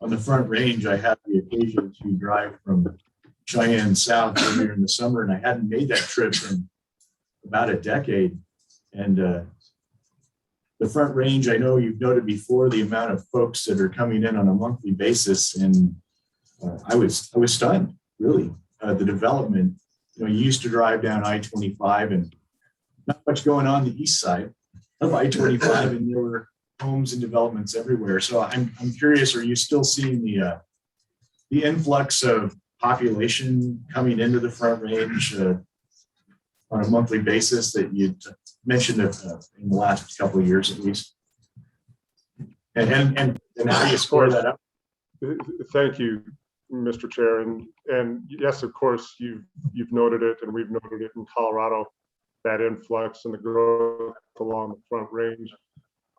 the Front Range. I had the occasion to drive from Cheyenne south earlier in the summer, and I hadn't made that trip in about a decade. And the Front Range, I know you've noted before the amount of folks that are coming in on a monthly basis, and I was stunned, really. The development, you used to drive down I-25 and not much going on the east side of I-25, and there were homes and developments everywhere. So I'm curious, are you still seeing the influx of population coming into the Front Range on a monthly basis that you mentioned in the last couple of years at least? And how do you score that up? Thank you, Mr. Chair. And yes, of course, you've noted it, and we've noted it in Colorado, that influx and the growth along the Front Range.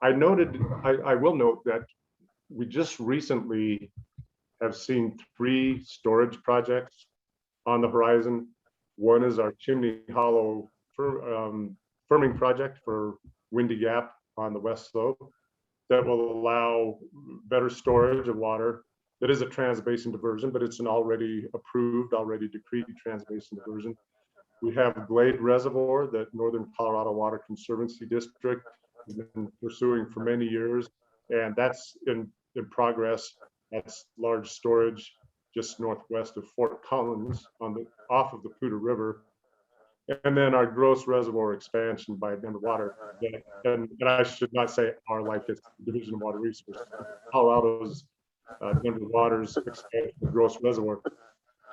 I will note that we just recently have seen 3 storage projects on the horizon. One is our Chimney Hollow firming project for Windy Gap on the west slope that will allow better storage of water. That is a trans-basin diversion, but it's an already approved, already decreed trans-basin diversion. We have Glade Reservoir that Northern Colorado Water Conservancy District has been pursuing for many years, and that's in progress. That's large storage just northwest of Fort Collins off of the Poudre River. And then our Gross Reservoir expansion by Denver Water. And I should not say our, like it's Division of Water Resources. Colorado's Denver Water's expansion of Gross Reservoir.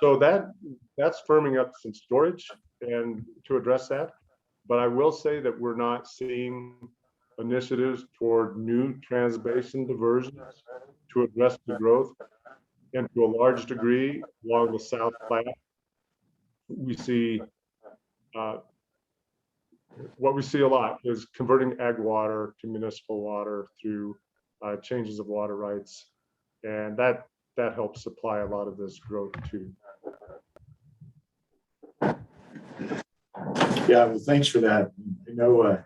So that's firming up some storage and to address that. But I will say that we're not seeing initiatives toward new trans-basin diversions to address the growth. And to a large degree along the South Platte, we see what we see a lot is converting ag water to municipal water through changes of water rights, and that helps supply a lot of this growth too. Yeah, well, thanks for that. I know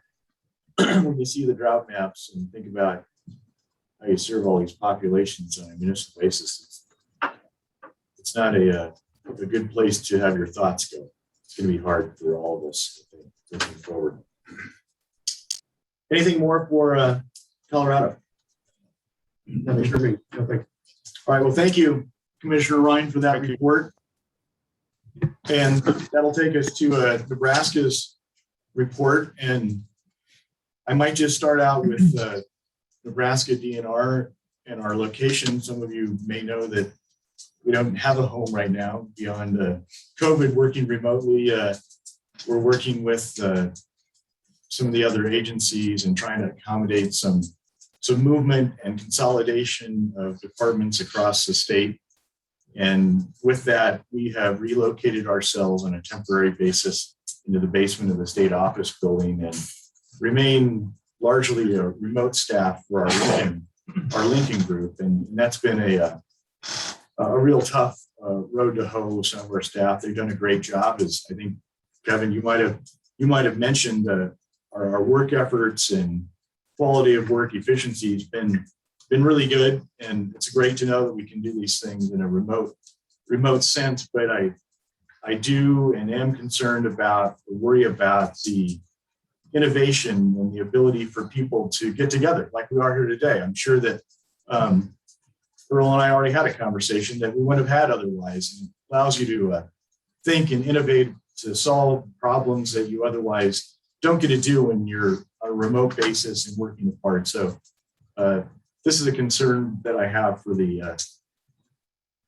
when you see the drought maps and think about how you serve all these populations on a municipal basis, it's not a good place to have your thoughts go. It's going to be hard for all of us looking forward. Anything more for Colorado? Nothing for me. Nothing. All right. Well, thank you, Commissioner Ryan, for that report. And that'll take us to Nebraska's report. And I might just start out with Nebraska DNR and our location. Some of you may know that we don't have a home right now beyond COVID, working remotely. We're working with some of the other agencies and trying to accommodate some movement and consolidation of departments across the state. And with that, we have relocated ourselves on a temporary basis into the basement of the state office building and remain largely a remote staff for our Lincoln group. And that's been a real tough road to hoe with some of our staff. They've done a great job. As I think, Kevin, you might have mentioned our work efforts and quality of work efficiency has been really good. And it's great to know that we can do these things in a remote sense. But I do and am concerned about, worry about the innovation and the ability for people to get together like we are here today. I'm sure that Earl and I already had a conversation that we wouldn't have had otherwise. And it allows you to think and innovate to solve problems that you otherwise don't get to do when you're on a remote basis and working apart. So this is a concern that I have for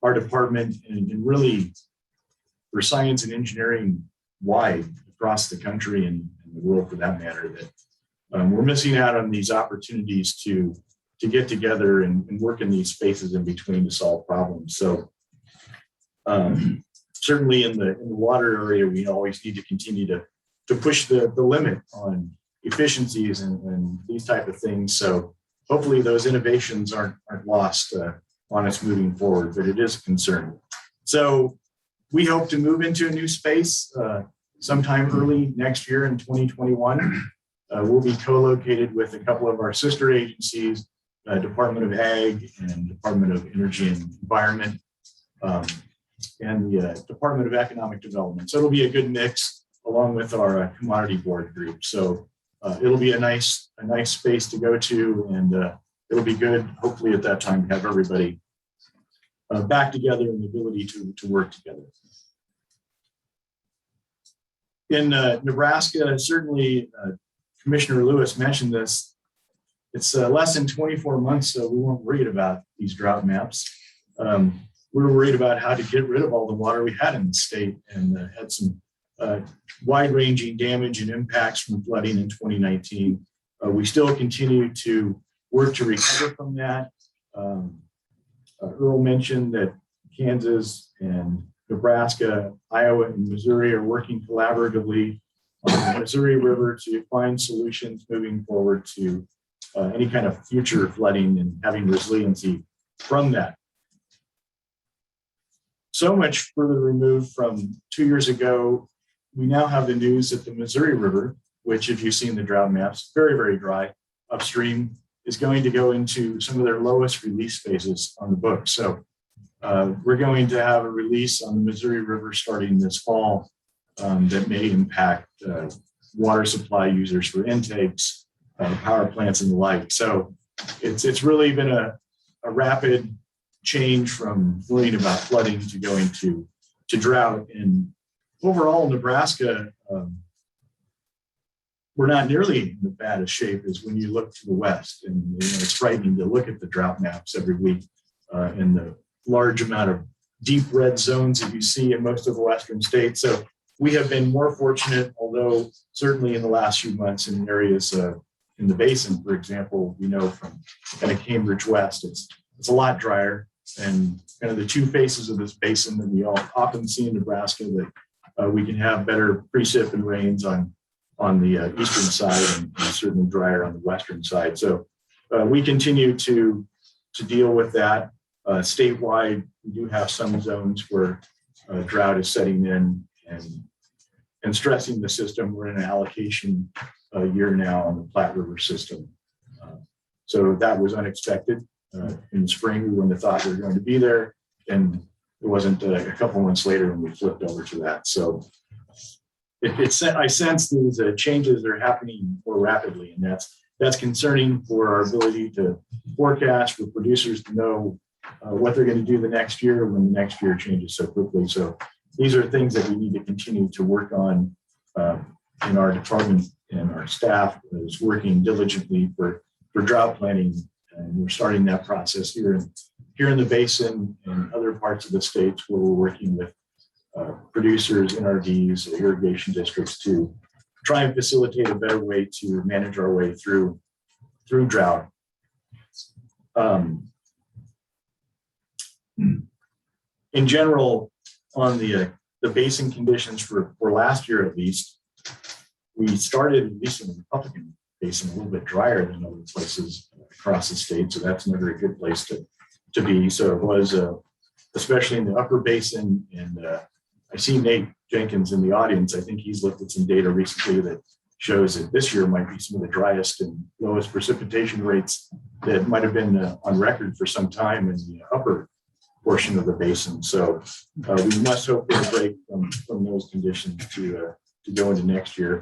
our department and really for science and engineering wide across the country and the world for that matter, that we're missing out on these opportunities to get together and work in these spaces in between to solve problems. So certainly in the water area, we always need to continue to push the limit on efficiencies and these type of things. So hopefully those innovations aren't lost on us moving forward, but it is a concern. So we hope to move into a new space sometime early next year in 2021. We'll be co-located with a couple of our sister agencies, Department of Ag and Department of Energy and Environment, and the Department of Economic Development. So it'll be a good mix along with our commodity board group. So it'll be a nice space to go to, and it'll be good, hopefully at that time, to have everybody back together and the ability to work together. In Nebraska, certainly Commissioner Lewis mentioned this, it's less than 24 months, so we weren't worried about these drought maps. We were worried about how to get rid of all the water we had in the state, and had some wide-ranging damage and impacts from flooding in 2019. We still continue to work to recover from that. Earl mentioned that Kansas and Nebraska, Iowa, and Missouri are working collaboratively on the Missouri River to find solutions moving forward to any kind of future flooding and having resiliency from that. So much further removed from 2 years ago, we now have the news that the Missouri River, which if you've seen the drought maps, very, very dry upstream, is going to go into some of their lowest release phases on the book. So we're going to have a release on the Missouri River starting this fall that may impact water supply users for intakes, power plants and the like. So it's really been a rapid change from worrying about flooding to going to drought. And overall, Nebraska, we're not nearly in the baddest shape as when you look to the west. And it's frightening to look at the drought maps every week and the large amount of deep red zones that you see in most of the western states. So we have been more fortunate, although certainly in the last few months in areas in the basin, for example, we know from kind of Cambridge West, it's a lot drier. And kind of the two faces of this basin that we all often see in Nebraska, that we can have better precip and rains on the eastern side and certainly drier on the western side. So we continue to deal with that. Statewide, we do have some zones where drought is setting in and stressing the system. We're in an allocation year now on the Platte River system. So that was unexpected. In the spring, we wouldn't have thought we were going to be there. And it wasn't a couple months later when we flipped over to that. So I sense these changes are happening more rapidly, and that's concerning for our ability to forecast, for producers to know what they're going to do the next year when the next year changes so quickly. So these are things that we need to continue to work on in our department, and our staff is working diligently for drought planning. And we're starting that process here in the basin and other parts of the states where we're working with producers, NRDs, irrigation districts to try and facilitate a better way to manage our way through drought. In general, on the basin conditions for last year at least, we started, at least in the Republican basin, a little bit drier than other places across the state. So that's never a good place to be. So it was, especially in the upper basin. And I see Nate Jenkins in the audience. I think he's looked at some data recently that shows that this year might be some of the driest and lowest precipitation rates that might have been on record for some time in the upper portion of the basin. So we must hope for a break from those conditions to go into next year.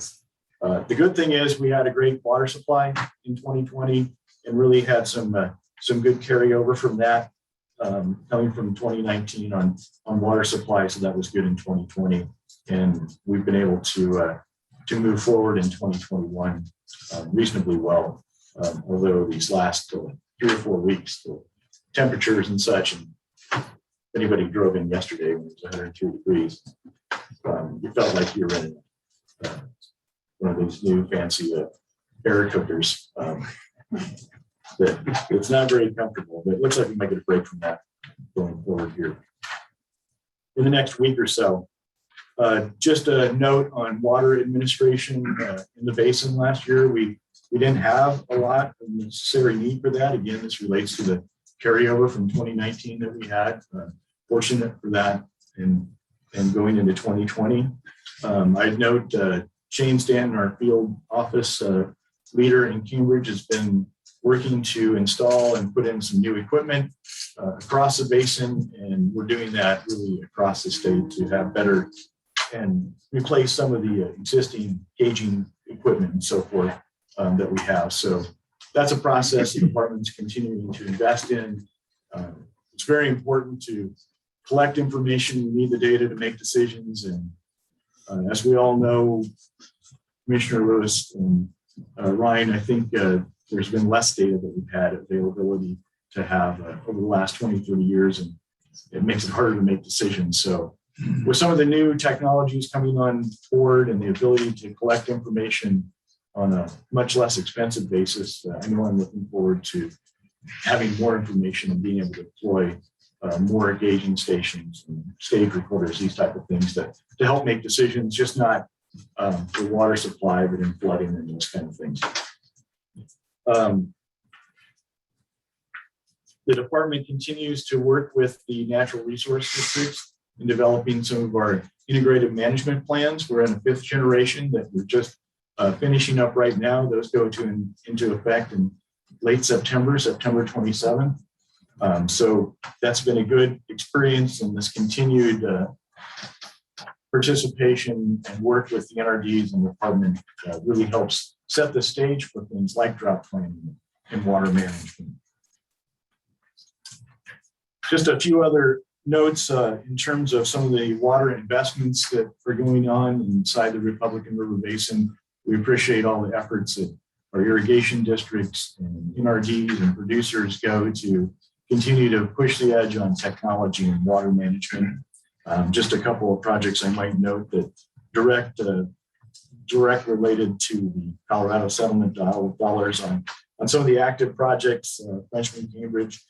The good thing is we had a great water supply in 2020 and really had some good carryover from that coming from 2019 on water supply. So that was good in 2020. And we've been able to move forward in 2021 reasonably well. Although these last 3 or 4 weeks, the temperatures and such, and if anybody drove in yesterday when it was 102 degrees, you felt like you were in one of these new fancy air cookers. It's not very comfortable, but it looks like we might get a break from that going forward here. In the next week or so, Just a note on water administration in the basin last year. We didn't have a lot of necessary need for that. Again, this relates to the carryover from 2019 that we had. Fortunate for that and going into 2020. I'd note Shane Stanton, our field office leader in Cambridge, has been working to install and put in some new equipment across the basin, and we're doing that really across the state to have better and replace some of the existing gauging equipment and so forth that we have. So that's a process the department's continuing to invest in. It's very important to collect information. We need the data to make decisions. And as we all know, Commissioner Lewis and Ryan, I think there's been less data that we've had availability to have over the last 20, 30 years, and it makes it harder to make decisions. So with some of the new technologies coming on board and the ability to collect information on a much less expensive basis, I know I'm looking forward to having more information and being able to deploy more gauging stations and stage recorders, these type of things to help make decisions, just not for water supply, but in flooding and those kind of things. The department continues to work with the natural resource districts in developing some of our integrative management plans. We're in the 5th generation that we're just finishing up right now. Those go into effect in late September 27th. So that's been a good experience, and this continued participation and work with the NRDs and the department really helps set the stage for things like drought planning and water management. Just a few other notes in terms of some of the water investments that are going on inside the Republican River Basin. We appreciate all the efforts that our irrigation districts and NRDs and producers go to continue to push the edge on technology and water management. Just a couple of projects I might note that direct related to the Colorado settlement dollars on some of the active projects. Freeman, Cambridge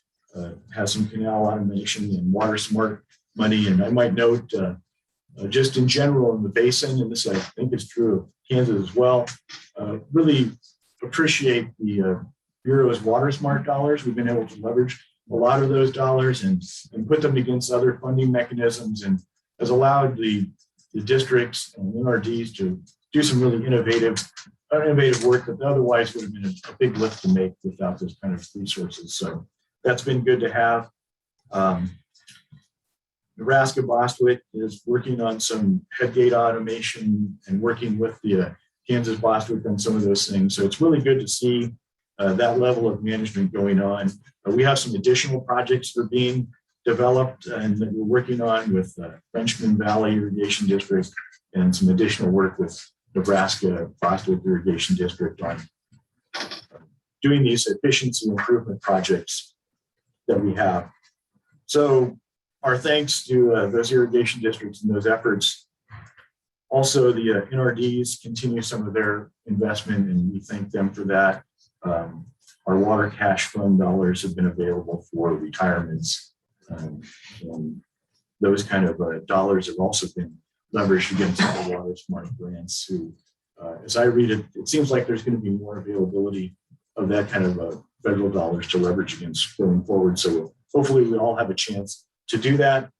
has some canal automation and water smart money. And I might note just in general in the basin, and this I think is true of Kansas as well, really appreciate the Bureau's water smart dollars. We've been able to leverage a lot of those dollars and put them against other funding mechanisms, and has allowed the districts and NRDs to do some really innovative work that otherwise would have been a big lift to make without those kind of resources. So that's been good to have. Nebraska Bostwick is working on some headgate automation and working with the Kansas Bostwick on some of those things. So it's really good to see that level of management going on. We have some additional projects that are being developed and that we're working on with Frenchman Valley Irrigation District and some additional work with Nebraska Bostwick Irrigation District on doing these efficiency improvement projects that we have. So our thanks to those irrigation districts and those efforts. Also, the NRDs continue some of their investment, and we thank them for that. Our water cash fund dollars have been available for retirements. And those kind of dollars have also been leveraged against the water smart grants who, as I read it, it seems like there's going to be more availability of that kind of federal dollars to leverage against going forward. So hopefully we all have a chance to do that.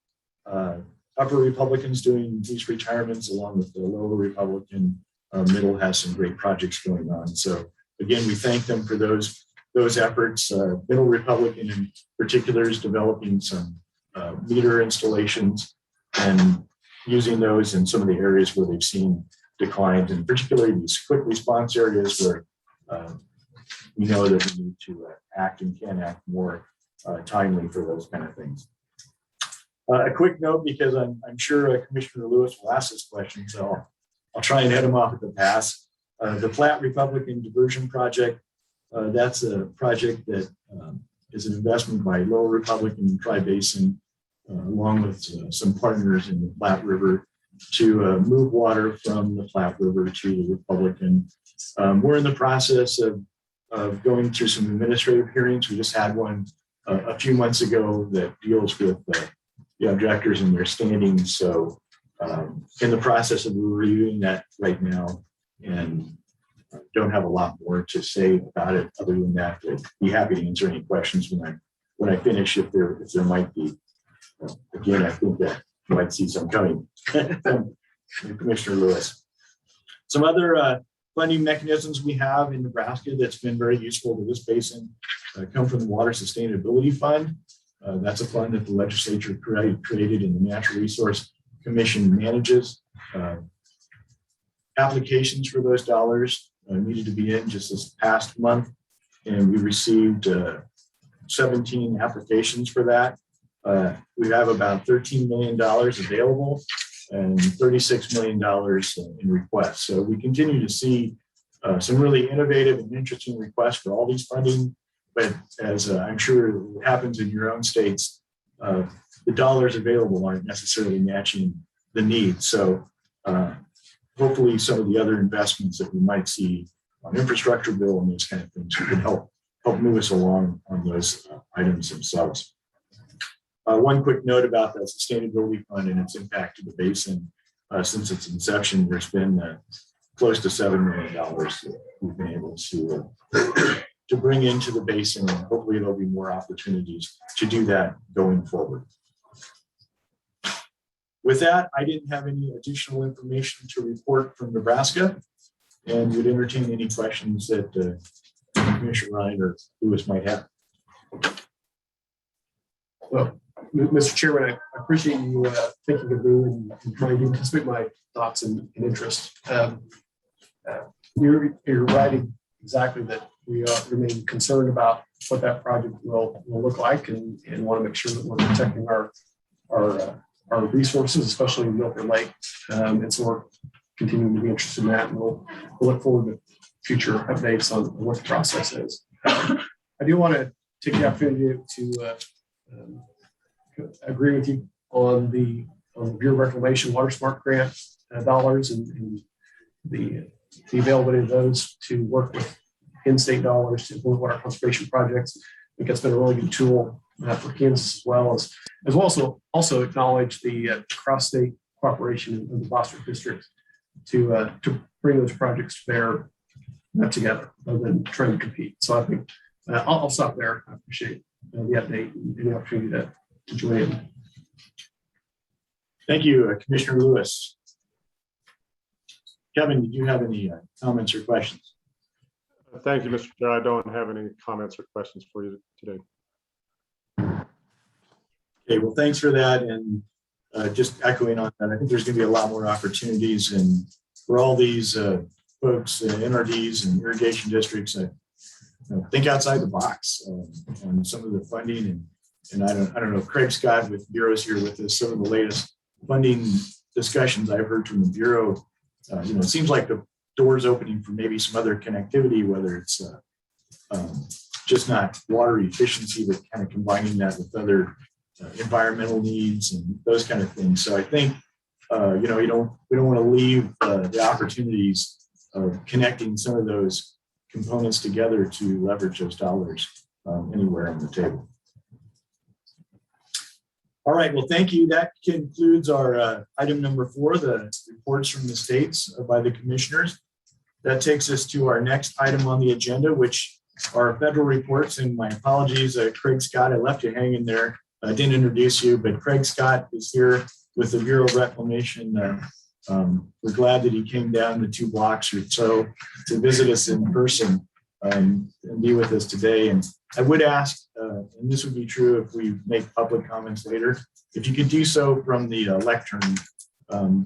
Upper Republicans doing these retirements along with the lower Republican, middle has some great projects going on. So again, we thank them for those efforts. Middle Republican in particular is developing some meter installations and using those in some of the areas where they've seen declines, and particularly these quick response areas where we know that we need to act and can act more timely for those kind of things. A quick note, because I'm sure Commissioner Lewis will ask this question, so I'll try and head him off at the pass. The Platte Republican Diversion Project, that's a project that is an investment by Lower Republican and Tri-Basin, along with some partners in the Platte River to move water from the Platte River to the Republican. We're in the process of going through some administrative hearings. We just had one a few months ago that deals with the objectors and their standings. So in the process of reviewing that right now, and don't have a lot more to say about it other than that. I'd be happy to answer any questions when I finish, if there might be. Again, I think that you might see some coming from Commissioner Lewis. Some other funding mechanisms we have in Nebraska that's been very useful to this basin come from the Water Sustainability Fund. That's a fund that the legislature created and the Natural Resource Commission manages. Applications for those dollars needed to be in just this past month, and we received 17 applications for that. We have about $13 million available and $36 million in requests. So we continue to see some really innovative and interesting requests for all these funding. But as I'm sure happens in your own states, the dollars available aren't necessarily matching the need. So hopefully some of the other investments that we might see on infrastructure bill and those kind of things could help move us along on those items themselves. One quick note about the Sustainability Fund and its impact to the basin. Since its inception, there's been close to $7 million that we've been able to bring into the basin, and hopefully there'll be more opportunities to do that going forward. With that, I didn't have any additional information to report from Nebraska, and would entertain any questions that Commissioner Ryan or Lewis might have. Well, Mr. Chairman, I appreciate you thinking of me and trying to anticipate my thoughts and interest. You're right exactly that we remain concerned about what that project will look like, and want to make sure that we're protecting our resources, especially in Milford Lake. And so we're continuing to be interested in that, and we'll look forward to future updates on what the process is. I do want to take the opportunity to agree with you on the Bureau of Reclamation Water Smart Grant dollars and the availability of those to work with in-state dollars to implement water conservation projects. I think that's been a really good tool for Kansas, as well as also acknowledge the cross-state cooperation of the Boston district to bring those projects to bear together rather than trying to compete. So I think I'll stop there. I appreciate the update and the opportunity to join in. Thank you, Commissioner Lewis. Kevin, did you have any comments or questions? Thank you, Mr. Chair. I don't have any comments or questions for you today. Okay, well, thanks for that. And just echoing on that, I think there's going to be a lot more opportunities, and for all these folks, NRDs and irrigation districts, think outside the box on some of the funding. And I don't know, Craig Scott with Bureau's here with us. Some of the latest funding discussions I've heard from the Bureau, it seems like the doors opening for maybe some other connectivity, whether it's just not water efficiency, but kind of combining that with other environmental needs and those kind of things. So I think we don't want to leave the opportunities of connecting some of those components together to leverage those dollars anywhere on the table. All right, well, thank you. That concludes our item number 4, the reports from the states by the commissioners. That takes us to our next item on the agenda, which are federal reports. And my apologies, Craig Scott, I left you hanging there. I didn't introduce you, but Craig Scott is here with the Bureau of Reclamation. We're glad that he came down the 2 blocks or so to visit us in person and be with us today. And I would ask, and this would be true if we make public comments later, if you could do so from the lectern.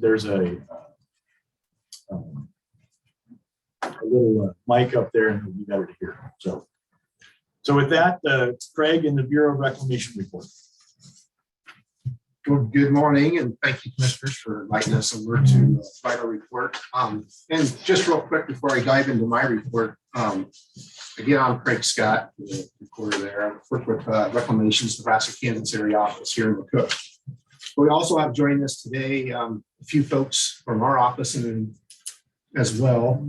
There's a little mic up there, and it'll be better to hear. So with that, Craig and the Bureau of Reclamation report. Well, good morning, and thank you, commissioners, for inviting us over to provide our report. And just real quick before I dive into my report, again, I'm Craig Scott, the reporter there. I work with Reclamation's Nebraska, Kansas area office here in McCook. We also have joined us today a few folks from our office and as well.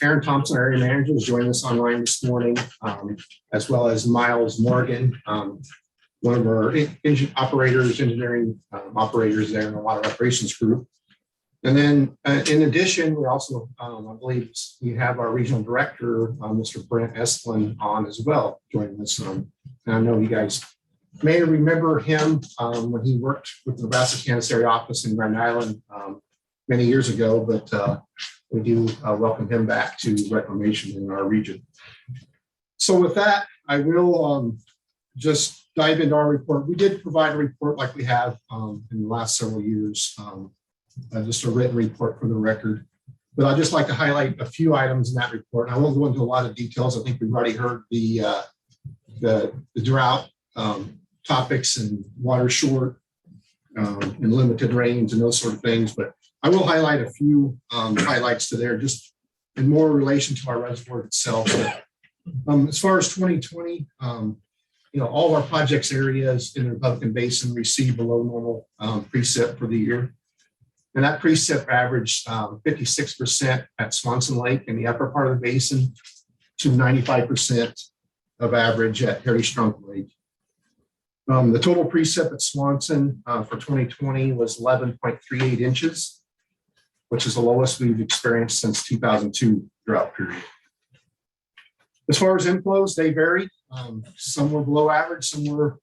Aaron Thompson, our area manager, is joining us online this morning, as well as Miles Morgan. one of our engineering operators there in the water operations group. And then in addition, we also, I believe we have our regional director, Mr. Brent Estlin, on as well, joining us. And I know you guys may remember him when he worked with the Nebraska Kansas area office in Grand Island many years ago, but we do welcome him back to reclamation in our region. So with that, I will just dive into our report. We did provide a report like we have in the last several years, just a written report for the record. But I'd just like to highlight a few items in that report. And I won't go into a lot of details. I think we've already heard the drought topics and water short and limited rains and those sort of things. But I will highlight a few highlights to there, just in more relation to our reservoir itself. But, as far as 2020, all of our projects areas in the Republican Basin received below normal precip for the year. And that precip averaged 56% at Swanson Lake in the upper part of the basin to 95% of average at Harry Strunk Lake. The total precip at Swanson for 2020 was 11.38 inches, which is the lowest we've experienced since 2002 drought period. As far as inflows, they vary. Some were below average, some were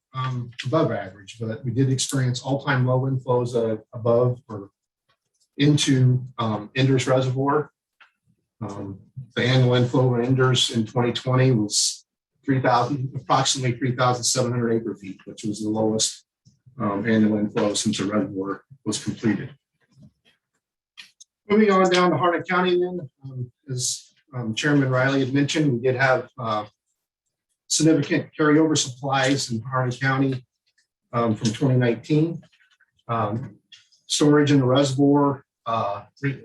above average, but we did experience all-time low inflows above or into Enders Reservoir. The annual inflow in Enders in 2020 was approximately 3,700 acre feet, which was the lowest annual inflow since the reservoir was completed. Moving on down to Harnett County then, as Chairman Riley had mentioned, we did have significant carryover supplies in Harnett County from 2019. Storage in the reservoir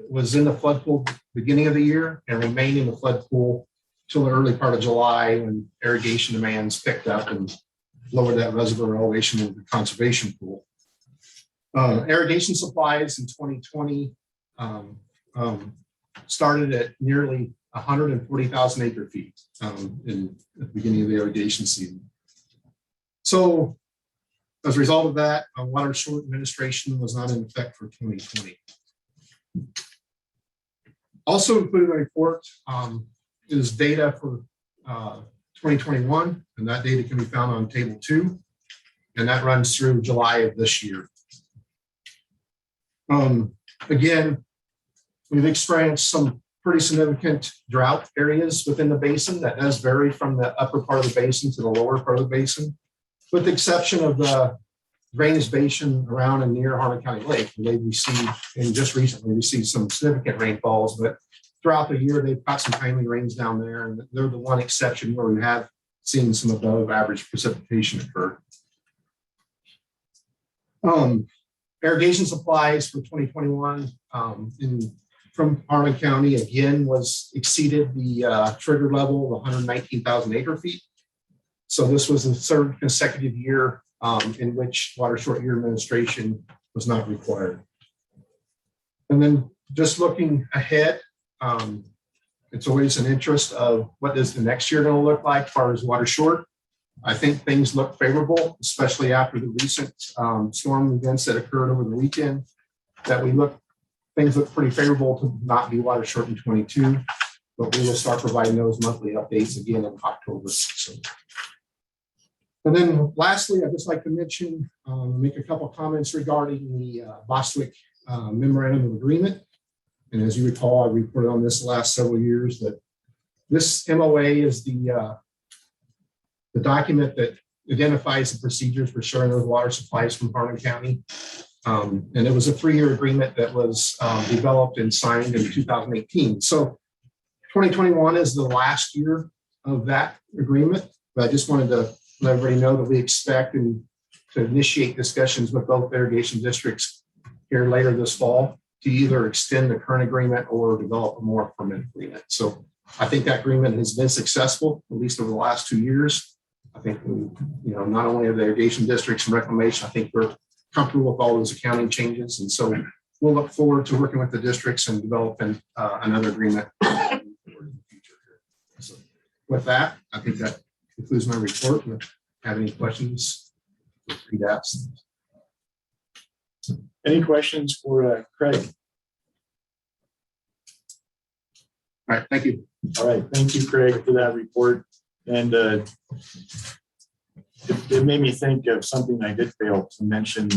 was in the flood pool beginning of the year and remained in the flood pool till the early part of July when irrigation demands picked up and lowered that reservoir elevation into the conservation pool. Irrigation supplies in 2020 started at nearly 140,000 acre feet in the beginning of the irrigation season. So as a result of that, water short administration was not in effect for 2020. Also included in the report is data for 2021, and that data can be found on table 2, and that runs through July of this year. Again, we've experienced some pretty significant drought areas within the basin that does vary from the upper part of the basin to the lower part of the basin, with the exception of the drainage basin around and near Harnett County Lake. They've received, and just recently received, some significant rainfalls, but throughout the year, they've got some timely rains down there, and they're the one exception where we have seen some above average precipitation occur. Irrigation supplies for 2021 from Harnett County again exceeded the trigger level of 119,000 acre feet. So this was the third consecutive year in which water short year administration was not required. And then just looking ahead, it's always an interest of what is the next year going to look like as far as water short. I think things look favorable, especially after the recent storm events that occurred over the weekend, that things look pretty favorable to not be water short in 22, but we will start providing those monthly updates again in October. So. And then lastly, I'd just like to mention, make a couple of comments regarding the Bostwick Memorandum of Agreement. And as you recall, I reported on this the last several years that this MOA is the document that identifies the procedures for sharing those water supplies from Harnett County. And it was a 3-year agreement that was developed and signed in 2018. So 2021 is the last year of that agreement, but I just wanted to let everybody know that we expect to initiate discussions with both irrigation districts here later this fall to either extend the current agreement or develop a more permanent agreement. So I think that agreement has been successful, at least over the last 2 years. I think not only are the irrigation districts and reclamation, I think we're comfortable with all those accounting changes. And so we'll look forward to working with the districts and developing another agreement in the future. So with that, I think that concludes my report. If you have any questions, Pretty depths. Any questions for Craig? All right, thank you. All right, thank you, Craig, for that report. And it made me think of something I did fail to mention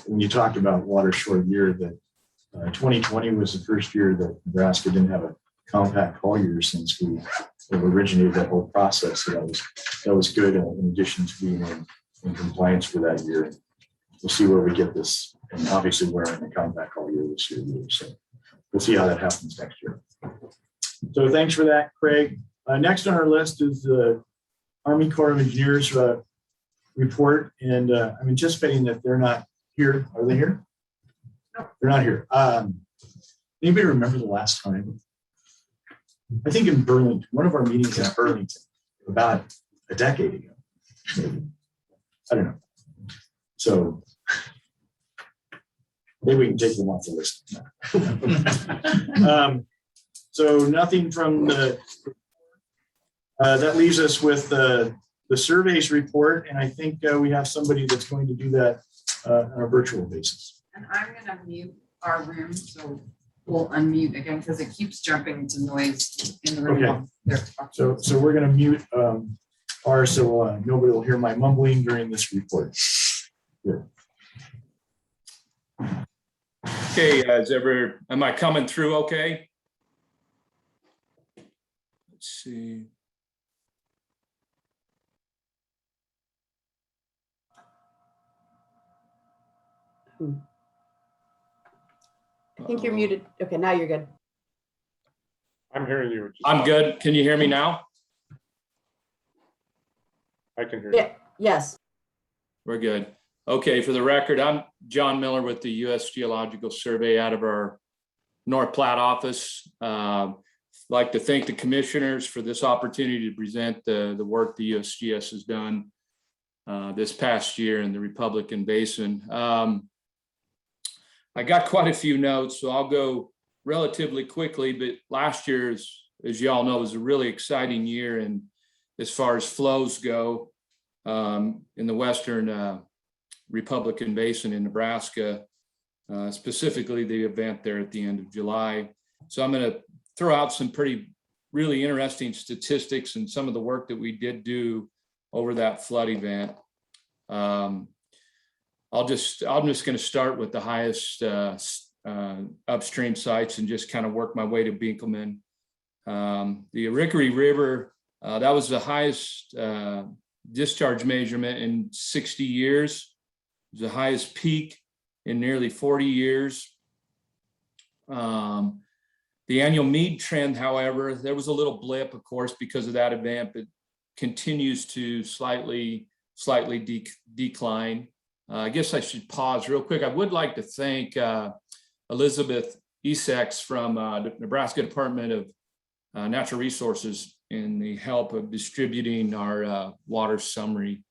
when you talked about water short year, that 2020 was the first year that Nebraska didn't have a compact haul year since we originated that whole process. So that was good in addition to being in compliance for that year. We'll see where we get this. And obviously we're in a compact haul year this year. So we'll see how that happens next year. So thanks for that, Craig. Next on our list is the Army Corps of Engineers report. And I'm anticipating that they're not here. Are they here? No, they're not here. Anybody remember the last time? I think in Burlington, one of our meetings in Burlington about a decade ago. Maybe. I don't know. So maybe we can take them off the list. So nothing from the, that leaves us with the surveys report. And I think we have somebody that's going to do that on a virtual basis. And I'm gonna mute our room, so we'll unmute again because it keeps jumping to noise in the room. Okay. while they're talking. So we're going to mute ours so nobody will hear my mumbling during this report. Here. Okay, am I coming through okay? Let's see. I think you're muted. Okay, now you're good. I'm hearing you. I'm good. Can you hear me now? I can hear you. Yeah, yes. We're good. Okay, for the record, I'm John Miller with the U.S. Geological Survey out of our North Platte office. I'd like to thank the commissioners for this opportunity to present the work the USGS has done this past year in the Republican Basin. I got quite a few notes, so I'll go relatively quickly, but last year, as you all know, was a really exciting year. And as far as flows go in the Western Republican Basin in Nebraska, specifically the event there at the end of July. So I'm going to throw out some really interesting statistics and some of the work that we did do over that flood event. I'm just going to start with the highest upstream sites and just kind of work my way to Binkelman. The Arickaree River, that was the highest discharge measurement in 60 years. It was the highest peak in nearly 40 years. The annual mean trend, however, there was a little blip, of course, because of that event, but continues to slightly decline. I guess I should pause real quick. I would like to thank Elizabeth Essex from the Nebraska Department of Natural Resources in the help of distributing our water summary,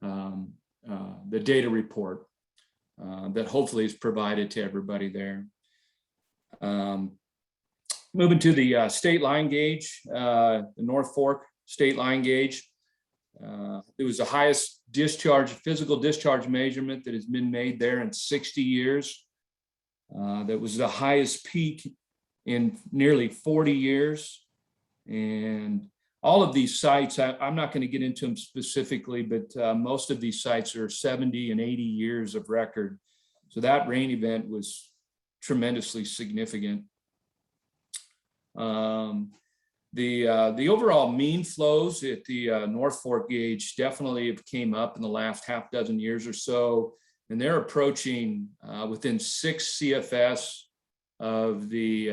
the data report that hopefully is provided to everybody there. Moving to the state line gauge, the North Fork state line gauge. It was the highest physical discharge measurement that has been made there in 60 years. That was the highest peak in nearly 40 years. And all of these sites, I'm not going to get into them specifically, but most of these sites are 70 and 80 years of record. So that rain event was tremendously significant. The overall mean flows at the North Fork gauge definitely have came up in the last half dozen years or so, and they're approaching within 6 CFS of the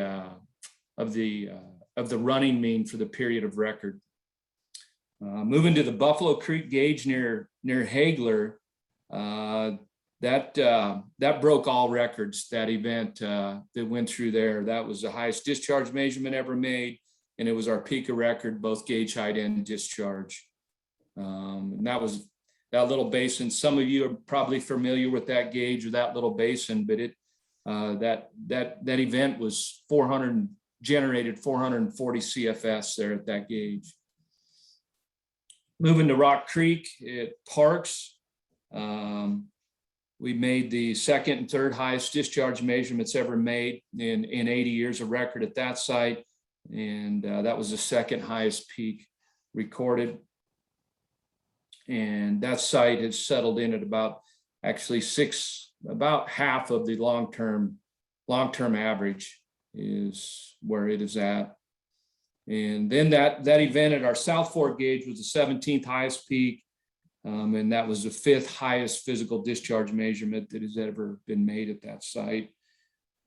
running mean for the period of record. Moving to the Buffalo Creek gauge near Hagler, that broke all records. That event that went through there, that was the highest discharge measurement ever made. And it was our peak of record, both gauge height and discharge. And that was that little basin. Some of you are probably familiar with that gauge or that little basin, but that event was generated 440 CFS there at that gauge. Moving to Rock Creek at Parks, We made the second and third highest discharge measurements ever made in 80 years of record at that site. And that was the second highest peak recorded. And that site has settled in at about about half of the long-term average is where it is at. And then that event at our South Fork gauge was the 17th highest peak. And that was the 5th highest physical discharge measurement that has ever been made at that site.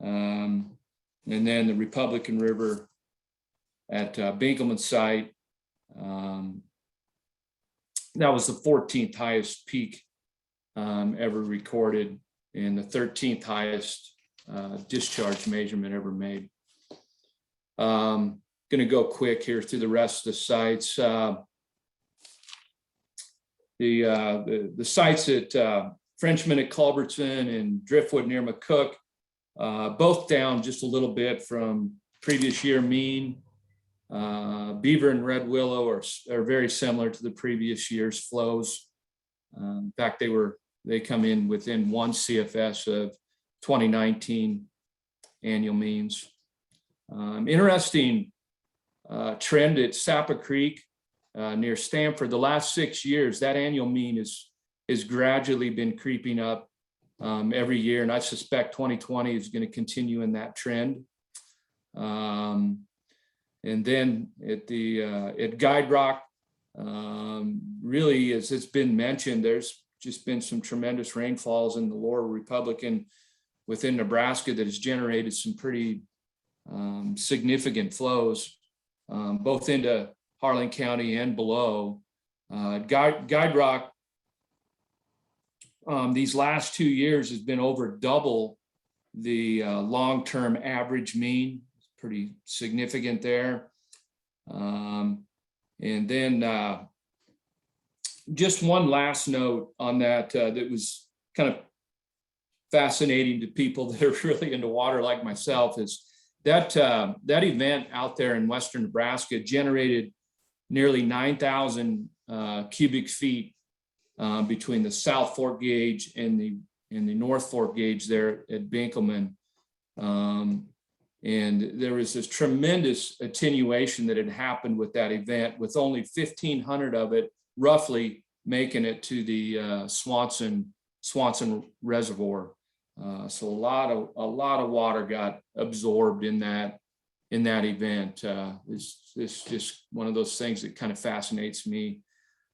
And then the Republican River at Binkelman site, that was the 14th highest peak ever recorded and the 13th highest discharge measurement ever made. Going to go quick here through the rest of the sites. The sites at Frenchman at Culbertson and Driftwood near McCook, both down just a little bit from previous year mean. Beaver and Red Willow are very similar to the previous year's flows. In fact, they come in within 1 CFS of 2019 annual means. Interesting trend at Sapa Creek near Stanford. The last 6 years, that annual mean is gradually been creeping up every year, and I suspect 2020 is going to continue in that trend. And then at Guide Rock, really, as it's been mentioned, there's just been some tremendous rainfalls in the lower Republican within Nebraska that has generated some pretty significant flows, both into Harlan County and below. Guide Rock, these last 2 years has been over double the long-term average mean. Pretty significant there. And then just one last note on that, that was kind of fascinating to people that are really into water like myself, is that that event out there in western Nebraska generated nearly 9,000 cubic feet between the South Fork gauge and the North Fork gauge there at Binkelman. And there was this tremendous attenuation that had happened with that event, with only 1,500 of it roughly making it to the Swanson Reservoir. So a lot of water got absorbed in that event. It's just one of those things that kind of fascinates me.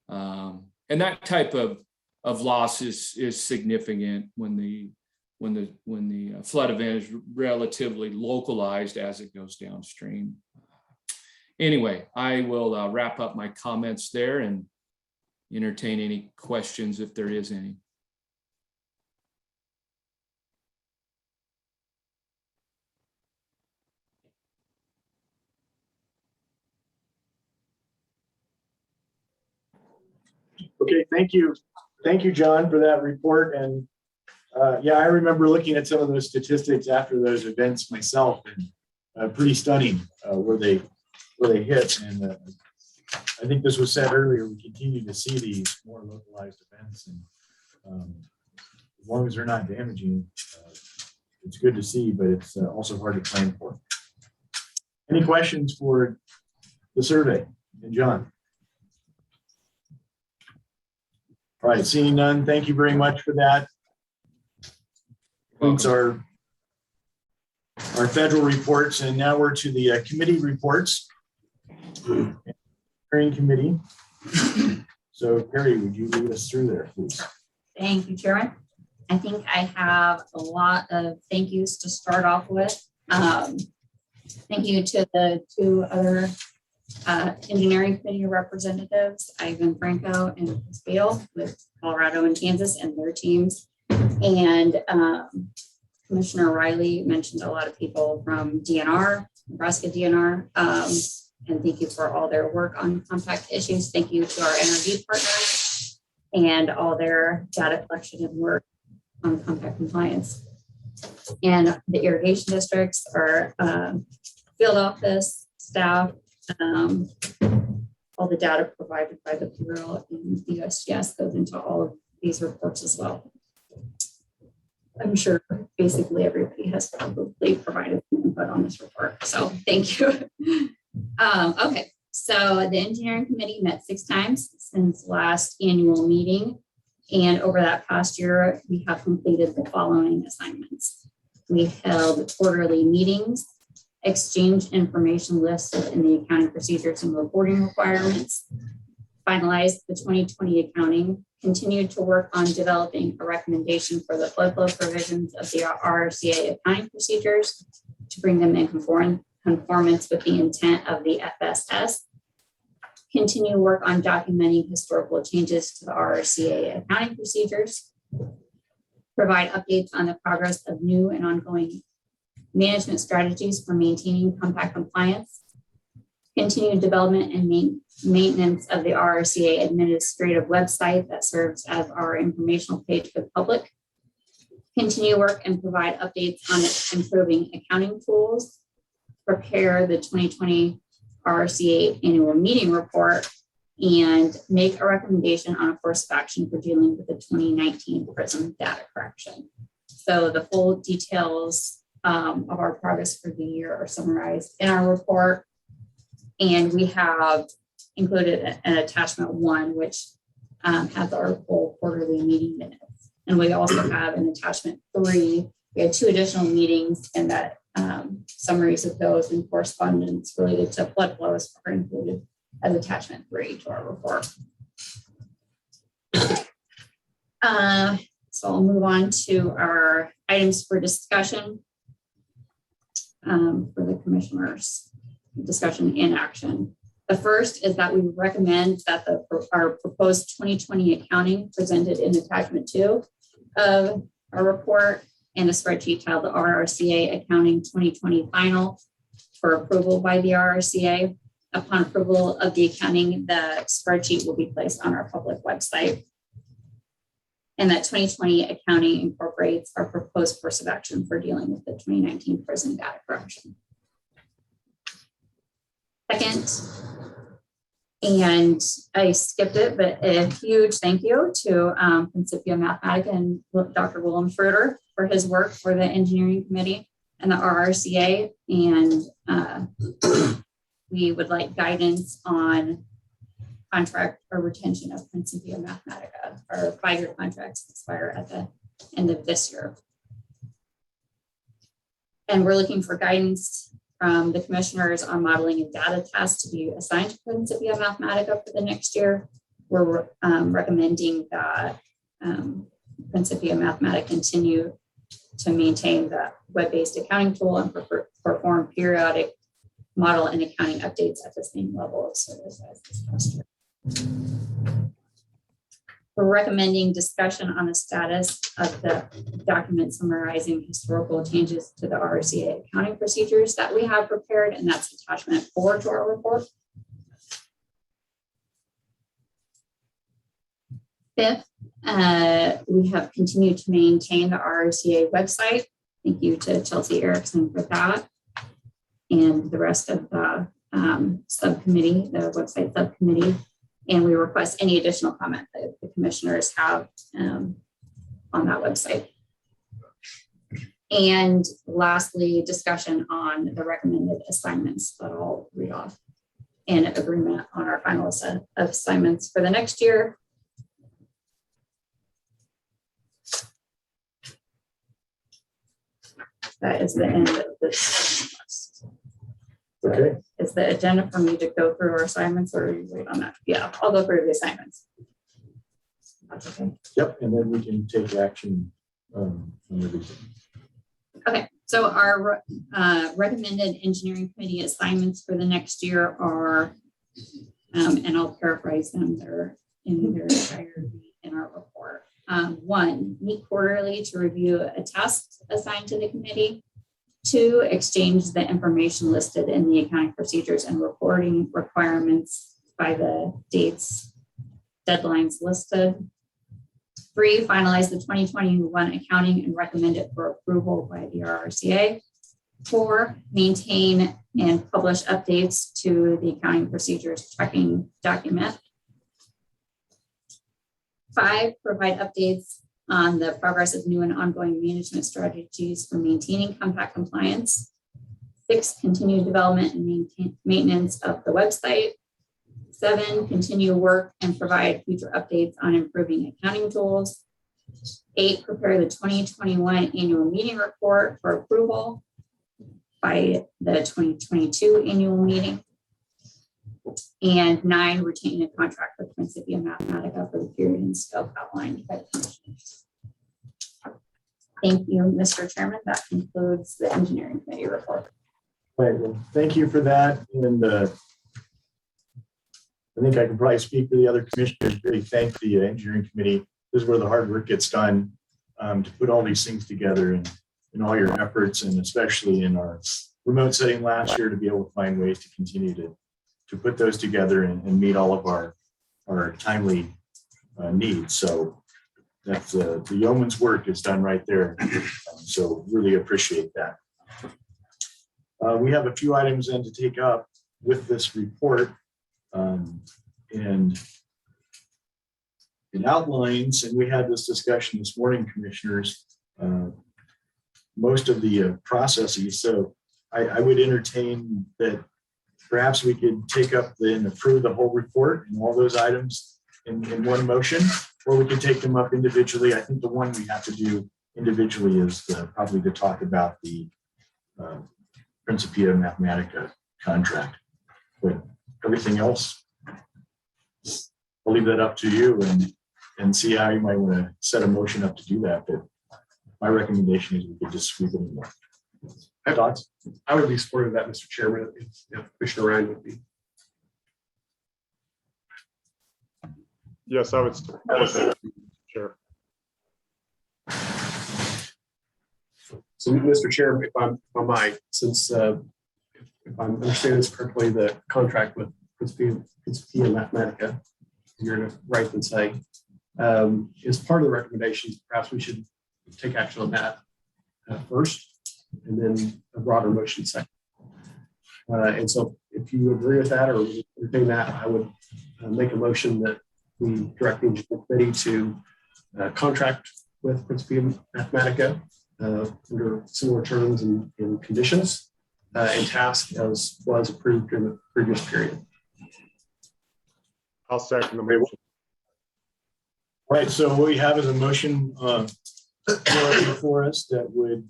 And that type of loss is significant when the flood event is relatively localized as it goes downstream. Anyway, I will wrap up my comments there and entertain any questions if there is any. Okay, thank you. Thank you, John, for that report. And yeah, I remember looking at some of those statistics after those events myself, and pretty stunning where they hit. And I think this was said earlier, we continue to see these more localized events, and as long as they're not damaging, it's good to see, but it's also hard to plan for. Any questions for the survey and John? All right, seeing none, thank you very much for that. Concludes our federal reports, and now we're to the committee reports. Hearing committee. So Carrie, would you lead us through there, please? Thank you, Chairman. I think I have a lot of thank yous to start off with. Thank you to the 2 other engineering committee representatives, Ivan Franco and Chris Beal with Colorado and Kansas and their teams. And Commissioner Riley mentioned a lot of people from DNR, Nebraska DNR, and thank you for all their work on compact issues. Thank you to our NRD partners and all their data collection and work on compact compliance. And the irrigation districts, our field office staff, all the data provided by the Bureau and the USGS goes into all of these reports as well. I'm sure basically everybody has probably provided some input on this report, so thank you. Okay, so the engineering committee met 6 times since last annual meeting, and over that past year, we have completed the following assignments. We held quarterly meetings, exchanged information listed in the accounting procedures and reporting requirements, finalized the 2020 accounting, continued to work on developing a recommendation for the flood flow provisions of the RRCA accounting procedures to bring them in conformance with the intent of the FSS, continue work on documenting historical changes to the RRCA accounting procedures, provide updates on the progress of new and ongoing management strategies for maintaining compact compliance, continue development and maintenance of the RRCA administrative website that serves as our informational page for the public, continue work and provide updates on improving accounting tools, prepare the 2020 RRCA annual meeting report, and make a recommendation on a course of action for dealing with the 2019 PRISM data correction. So the full details of our progress for the year are summarized in our report. And we have included an attachment 1, which has our full quarterly meeting minutes. And we also have an attachment 3. We had 2 additional meetings, and that summaries of those and correspondence related to flood flows are included as attachment 3 to our report. So I'll move on to our items for discussion for the commissioners. Discussion and action. The first is that we recommend that our proposed 2020 accounting presented in attachment 2 of our report and a spreadsheet titled the RRCA Accounting 2020 Final for approval by the RRCA. Upon approval of the accounting, the spreadsheet will be placed on our public website. And that 2020 accounting incorporates our proposed course of action for dealing with the 2019 PRISM data correction. Second, and I skipped it, but a huge thank you to Principia Mathematica and Dr. Willem Schroeder for his work for the engineering committee and the RRCA. And we would like guidance on contract or retention of Principia Mathematica. Our 5-year contracts expire at the end of this year. And we're looking for guidance from the commissioners on modeling and data tests to be assigned to Principia Mathematica for the next year. We're recommending that Principia Mathematica continue to maintain the web-based accounting tool and perform periodic model and accounting updates at the same level of service as this past year. We're recommending discussion on the status of the document summarizing historical changes to the RRCA accounting procedures that we have prepared, and that's attachment 4 to our report. Fifth, we have continued to maintain the RRCA website. Thank you to Chelsea Erickson for that, and the rest of the subcommittee, the website subcommittee. And we request any additional comment that the commissioners have on that website. And lastly, discussion on the recommended assignments that I'll read off, and agreement on our final set of assignments for the next year. That is the end of this. Okay. Is the agenda for me to go through our assignments, or you wait on that? Yeah, I'll go through the assignments. That's okay. Yep, and then we can take action on everything. Okay, so our recommended engineering committee assignments for the next year are, and I'll paraphrase them, they're in their entirety in our report. 1, meet quarterly to review a task assigned to the committee. 2, exchange the information listed in the accounting procedures and reporting requirements by the dates, deadlines listed. 3, finalize the 2021 accounting and recommend it for approval by the RRCA. 4, maintain and publish updates to the accounting procedures tracking document. 5, provide updates on the progress of new and ongoing management strategies for maintaining compact compliance. 6, continue development and maintenance of the website. 7, continue work and provide future updates on improving accounting tools. 8, prepare the 2021 annual meeting report for approval by the 2022 annual meeting. And 9, retain a contract with Principia Mathematica for the period and scope outlined by the commissioners. Thank you, Mr. Chairman. That concludes the engineering committee report. Right, well, thank you for that. And I think I can probably speak for the other commissioners, really thank the engineering committee. This is where the hard work gets done to put all these things together and all your efforts, and especially in our remote setting last year to be able to find ways to continue to put those together and meet all of our timely needs. So that's the yeoman's work is done right there. So really appreciate that. We have a few items then to take up with this report. And it outlines, and we had this discussion this morning, commissioners, most of the processes. So I would entertain that perhaps we could take up and approve the whole report and all those items in one motion, or we could take them up individually. I think the one we have to do individually is probably to talk about the Principia Mathematica contract. But everything else, I'll leave that up to you and see how you might want to set a motion up to do that. But my recommendation is we could just sweep it in there. Thoughts? I would be supportive of that, Mr. Chairman, if Commissioner Ryan would be. Yes, I would support that. Sure. So, Mr. Chair, if I might, since if I'm understanding this correctly, the contract with Principia Mathematica, you're going to write and say, is part of the recommendations, perhaps we should take action on that first, and then a broader motion second. And so if you agree with that or anything that, I would make a motion that we direct the engineering committee to contract with Principia Mathematica under similar terms and conditions and task as was approved during the previous period. I'll second the motion. Right, so what we have is a motion before us that would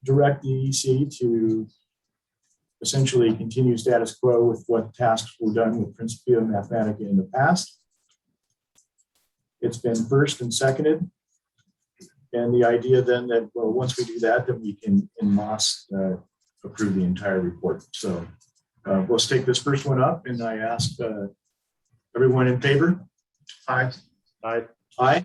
direct the EC to essentially continue status quo with what tasks were done with Principia Mathematica in the past. It's been first and seconded. And the idea then that, well, once we do that, then we can in MOS approve the entire report. So let's take this first one up, and I ask everyone in favor? Aye. Aye. Aye.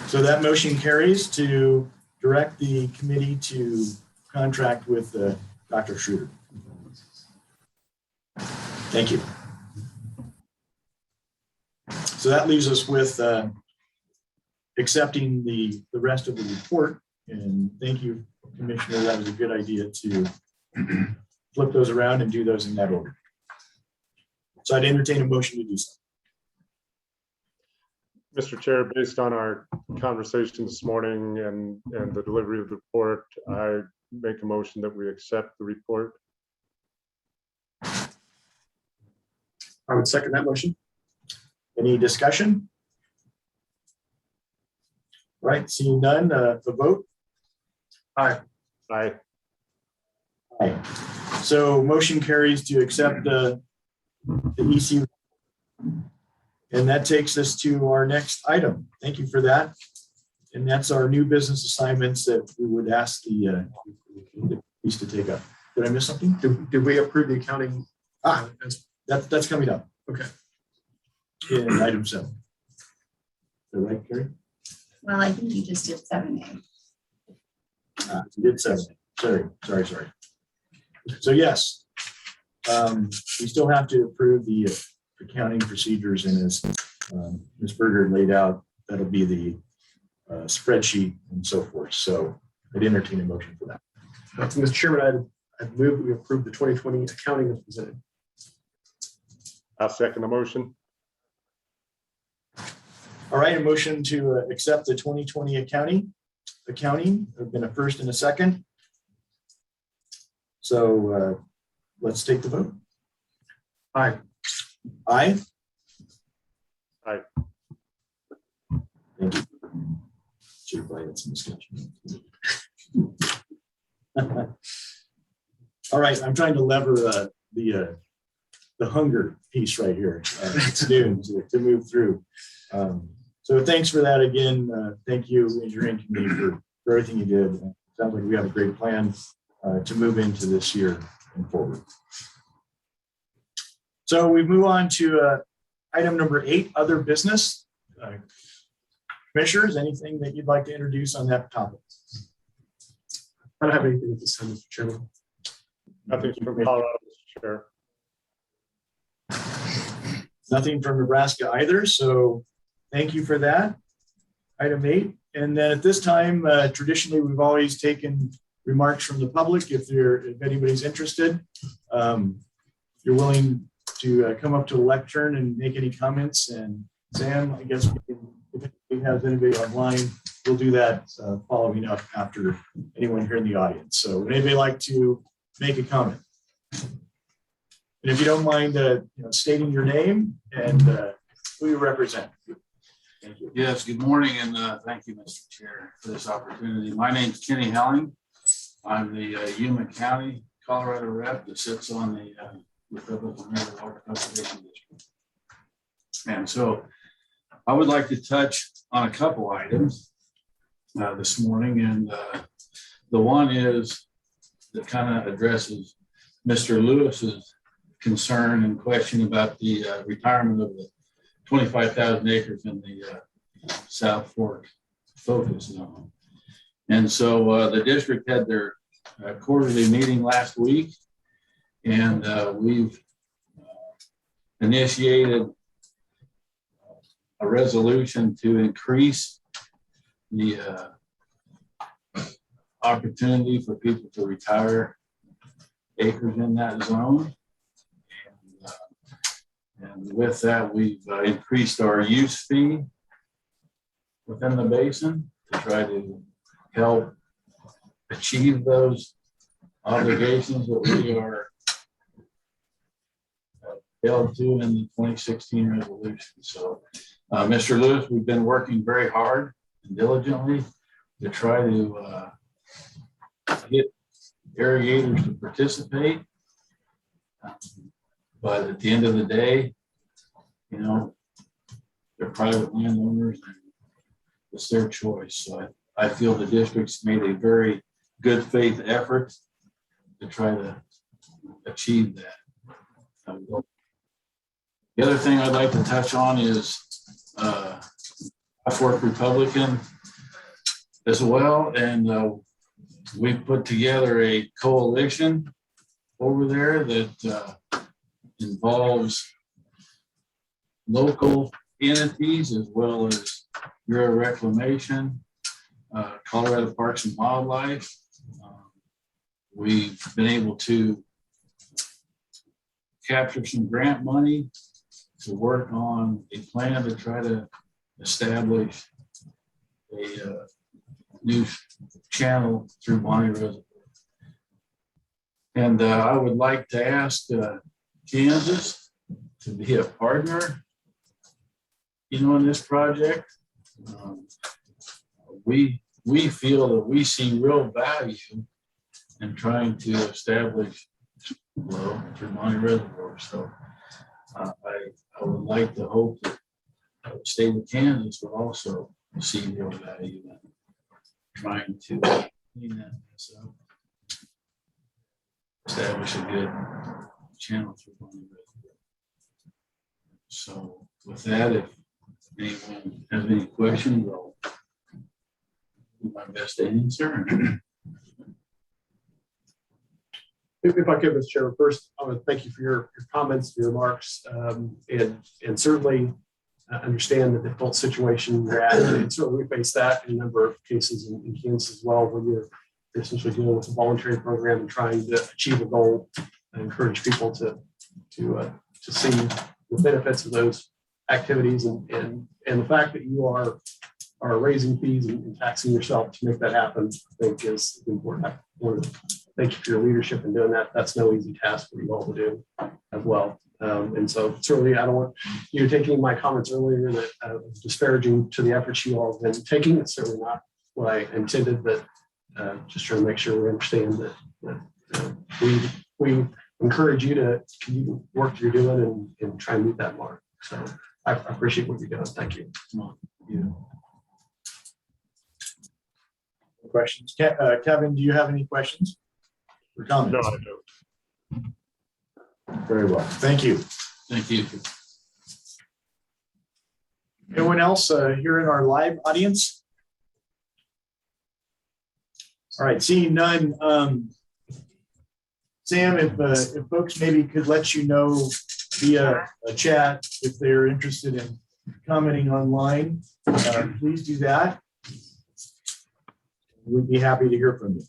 So that motion carries to direct the committee to contract with Dr. Schroeder. Thank you. So that leaves us with accepting the rest of the report. And thank you, Commissioner. That was a good idea to flip those around and do those in that order. So I'd entertain a motion to do so. Mr. Chair, based on our conversation this morning and the delivery of the report, I make a motion that we accept the report. I would second that motion. Any discussion? Right, seeing none, the vote? Aye. Aye. Aye. So motion carries to accept the EC. And that takes us to our next item. Thank you for that. And that's our new business assignments that we would ask the piece to take up. Did I miss something? Did we approve the accounting? That's coming up. Okay. In item 7. Is that right, Carrie? Well, I think you just did 7A. You did 7. Sorry. So yes, we still have to approve the accounting procedures, and as Ms. Berger laid out, that'll be the spreadsheet and so forth. So I'd entertain a motion for that. Mr. Chairman, I'd move that we approve the 2020 accounting as presented. I'll second the motion. All right, a motion to accept the 2020 accounting. There've been a first and a second. So let's take the vote. Aye. Aye. Aye. Thank you. Should have probably had some discussion. All right, I'm trying to lever the hunger piece right here. It's noon to move through. So thanks for that again. Thank you, Engineering Committee, for everything you did. Sounds like we have a great plan to move into this year and forward. So we move on to item number 8, other business. Commissioners, anything that you'd like to introduce on that topic? I don't have anything at this time, Mr. Chairman. Nothing from Colorado, Mr. Chair. Nothing from Nebraska either. So thank you for that. Item 8. And then at this time, traditionally, we've always taken remarks from the public. If anybody's interested, you're willing to come up to the lectern and make any comments. And Sam, I guess if we have anybody online, we'll do that following up after anyone here in the audience. So would anybody like to make a comment? And if you don't mind stating your name and who you represent. Thank you. Yes, good morning, and thank you, Mr. Chair, for this opportunity. My name is Kenny Helling. I'm the Yuma County, Colorado rep that sits on the Republican Water Conservation District. And so I would like to touch on a couple items this morning. And the one is that kind of addresses Mr. Lewis's concern and question about the retirement of the 25,000 acres in the South Fork focus zone. And so the district had their quarterly meeting last week, and we've initiated a resolution to increase the opportunity for people to retire acres in that zone. And with that, we've increased our use fee within the basin to try to help achieve those obligations that we are held to in the 2016 resolution. So, Mr. Lewis, we've been working very hard and diligently to try to get irrigators to participate. But at the end of the day, you know, they're private landowners and it's their choice. So I feel the district's made a very good faith effort to try to achieve that. The other thing I'd like to touch on is I've worked Republican as well, and we've put together a coalition over there that involves local entities as well as Bureau of Reclamation, Colorado Parks and Wildlife. We've been able to capture some grant money to work on a plan to try to establish a new channel through Bonnie Reservoir. And I would like to ask Kansas to be a partner, you know, in this project. We feel that we see real value in trying to establish flow through Bonnie Reservoir. So I would like to hope that the state of Kansas will also see real value in trying to clean that mess up, establish a good channel through Bonnie Reservoir. So with that, if anyone has any questions, I'll do my best to answer. If I could, Mr. Chairman, first, I want to thank you for your comments, your remarks, and certainly understand the difficult situation you're at. And certainly we face that in a number of cases in Kansas as well, when you're essentially dealing with a voluntary program and trying to achieve a goal and encourage people to see the benefits of those activities and the fact that you are raising fees and taxing yourself to make that happen, I think is important. I want to thank you for your leadership in doing that. That's no easy task for you all to do as well. And so certainly I don't want you taking my comments earlier that disparaging to the efforts you all have been taking. It's certainly not what I intended, but just trying to make sure we understand that we encourage you to continue the work you're doing and try and meet that mark. So I appreciate what you're doing. Thank you. Questions? Kevin, do you have any questions or comments? No, I don't. Very well. Thank you. Thank you. Anyone else here in our live audience? All right, seeing none. Sam, if folks maybe could let you know via a chat if they're interested in commenting online, please do that. We'd be happy to hear from you.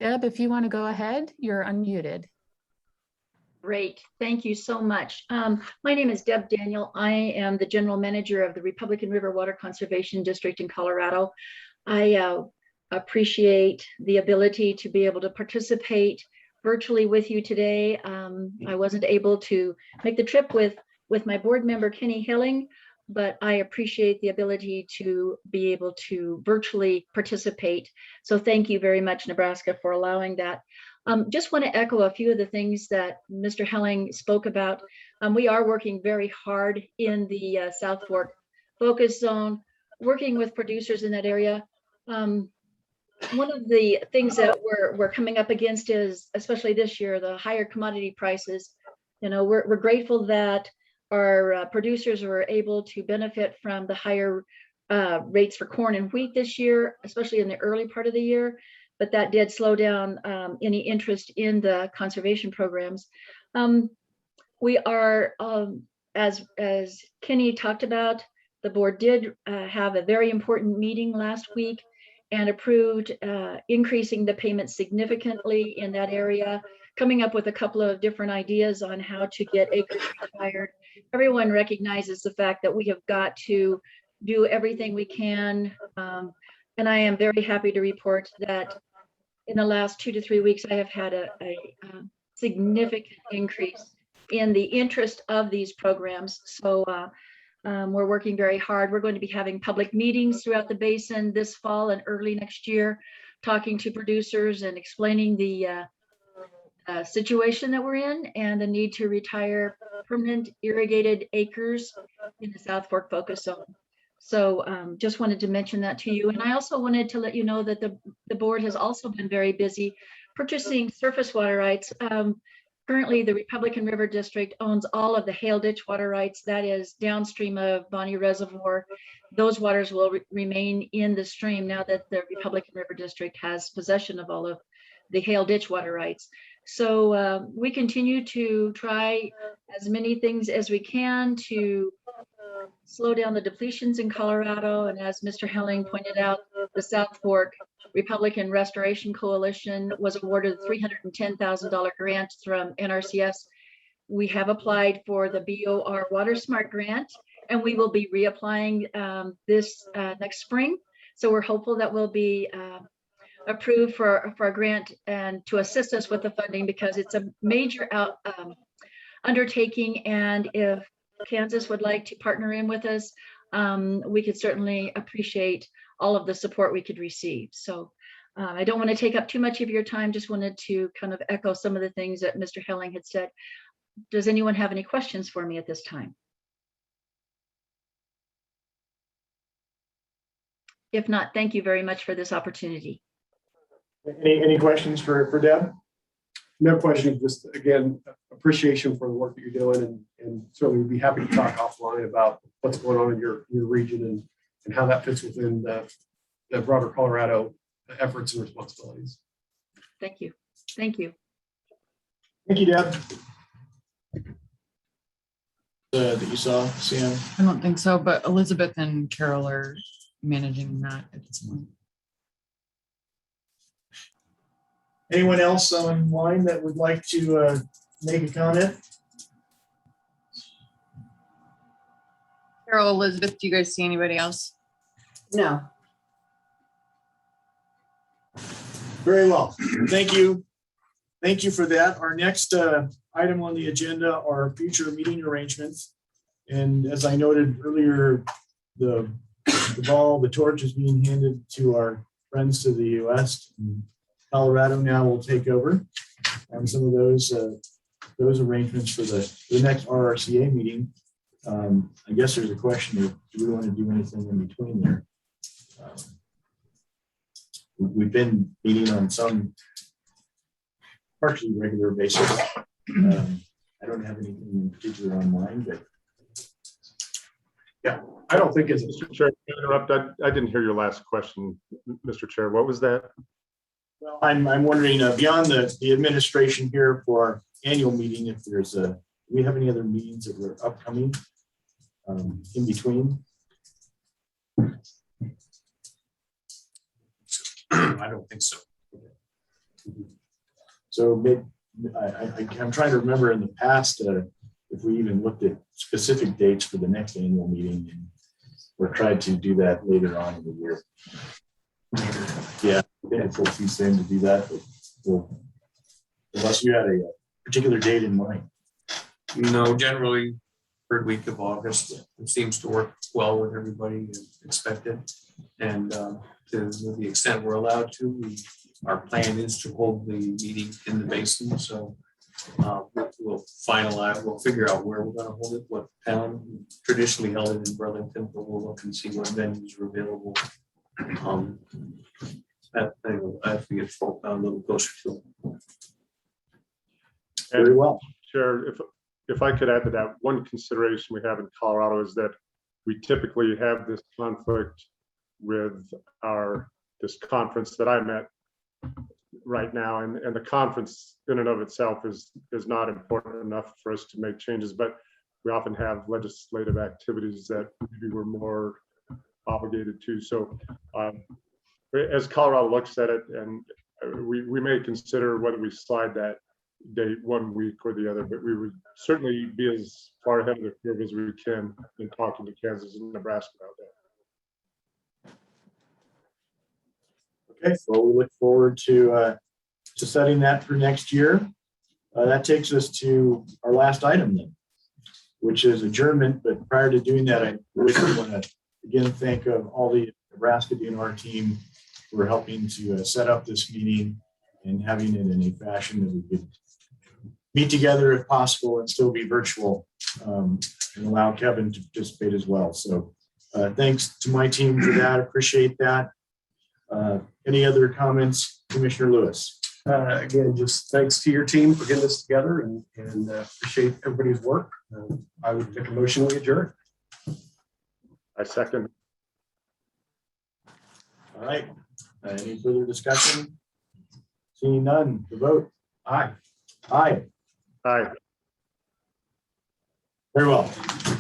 Deb, if you want to go ahead, you're unmuted. Great, thank you so much. My name is Deb Daniel. I am the general manager of the Republican River Water Conservation District in Colorado. I appreciate the ability to be able to participate virtually with you today. I wasn't able to make the trip with my board member, Kenny Hilling, but I appreciate the ability to be able to virtually participate. So thank you very much, Nebraska, for allowing that. Just want to echo a few of the things that Mr. Helling spoke about. We are working very hard in the South Fork focus zone, working with producers in that area. One of the things that we're coming up against is, especially this year, the higher commodity prices. You know, we're grateful that our producers were able to benefit from the higher rates for corn and wheat this year, especially in the early part of the year. But that did slow down any interest in the conservation programs. We are, as Kenny talked about, the board did have a very important meeting last week and approved increasing the payments significantly in that area, coming up with a couple of different ideas on how to get acres retired. Everyone recognizes the fact that we have got to do everything we can. And I am very happy to report that in the last 2 to 3 weeks, I have had a significant increase in the interest of these programs. So we're working very hard. We're going to be having public meetings throughout the basin this fall and early next year, talking to producers and explaining the situation that we're in and the need to retire permanent irrigated acres in the South Fork focus zone. So just wanted to mention that to you. And I also wanted to let you know that the board has also been very busy purchasing surface water rights. Currently, the Republican River District owns all of the Hale Ditch water rights. That is downstream of Bonnie Reservoir. Those waters will remain in the stream now that the Republican River District has possession of all of the Hale Ditch water rights. So we continue to try as many things as we can to slow down the depletions in Colorado. And as Mr. Helling pointed out, the South Fork Republican Restoration Coalition was awarded a $310,000 grant from NRCS. We have applied for the BOR Water Smart grant, and we will be reapplying this next spring. So we're hopeful that we'll be approved for a grant and to assist us with the funding, because it's a major undertaking. And if Kansas would like to partner in with us, we could certainly appreciate all of the support we could receive. So I don't want to take up too much of your time, just wanted to kind of echo some of the things that Mr. Helling had said. Does anyone have any questions for me at this time? If not, thank you very much for this opportunity. Any questions for Deb? No question, just again, appreciation for the work that you're doing, and certainly be happy to talk offline about what's going on in your region and how that fits within the broader Colorado efforts and responsibilities. Thank you. Thank you. Thank you, Deb. that you saw, Sam? I don't think so, but Elizabeth and Carol are managing that at this point. Anyone else online that would like to make a comment? Carol, Elizabeth, do you guys see anybody else? No. Very well. Thank you. Thank you for that. Our next item on the agenda are future meeting arrangements. And as I noted earlier, the torch is being handed to our friends to the West. Colorado now will take over on some of those arrangements for the next RRCA meeting. I guess there's a question of, do we want to do anything in between there? We've been meeting on some partially regular basis. I don't have anything in particular on mind, but Yeah, I don't think it's. Mr. Chair, to interrupt, I didn't hear your last question, Mr. Chair. What was that? well, I'm wondering beyond the administration here for our annual meeting, if there's do we have any other meetings that were upcoming in between? I don't think so. So I'm trying to remember in the past if we even looked at specific dates for the next annual meeting, and we're trying to do that later on in the year. Yeah, I think it's a little too soon to do that, but unless you had a particular date in mind. No, generally third week of August. It seems to work well with everybody expected. And to the extent we're allowed to, our plan is to hold the meeting in the basin. So we'll finalize, we'll figure out where we're going to hold it, what town. Traditionally held it in Burlington, but we'll look and see what venues are available. I have to get a little closer to it. Very well. Chair, if I could add to that, one consideration we have in Colorado is that we typically have this conflict with this conference that I'm at right now, and the conference in and of itself is not important enough for us to make changes, but we often have legislative activities that maybe we're more obligated to. So as Colorado looks at it, and we may consider whether we slide that date 1 week or the other, but we would certainly be as far ahead of the curve as we can in talking to Kansas and Nebraska about that. Okay, well, we look forward to setting that for next year. That takes us to our last item then, which is adjournment. But prior to doing that, I really want to again thank all the Nebraska DNR team for helping to set up this meeting and having it in a fashion that we could meet together if possible and still be virtual, and allow Kevin to participate as well. So thanks to my team for that. Appreciate that. Any other comments, Commissioner Lewis? Again, just thanks to your team for getting this together and appreciate everybody's work. I would take a motion we adjourn. I second. All right. Any further discussion? Seeing none, the vote. Aye. Aye. Aye. Very well.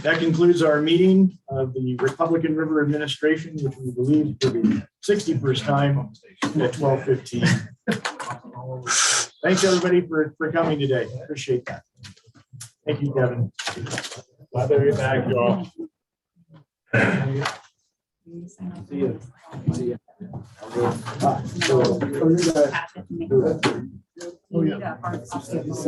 That concludes our meeting of the Republican River Administration, which we believe to be 61st time at 12:15. Thanks everybody for coming today. Appreciate that. Thank you, Kevin. Glad to be back, y'all. See you. See you. You need a hard copy of the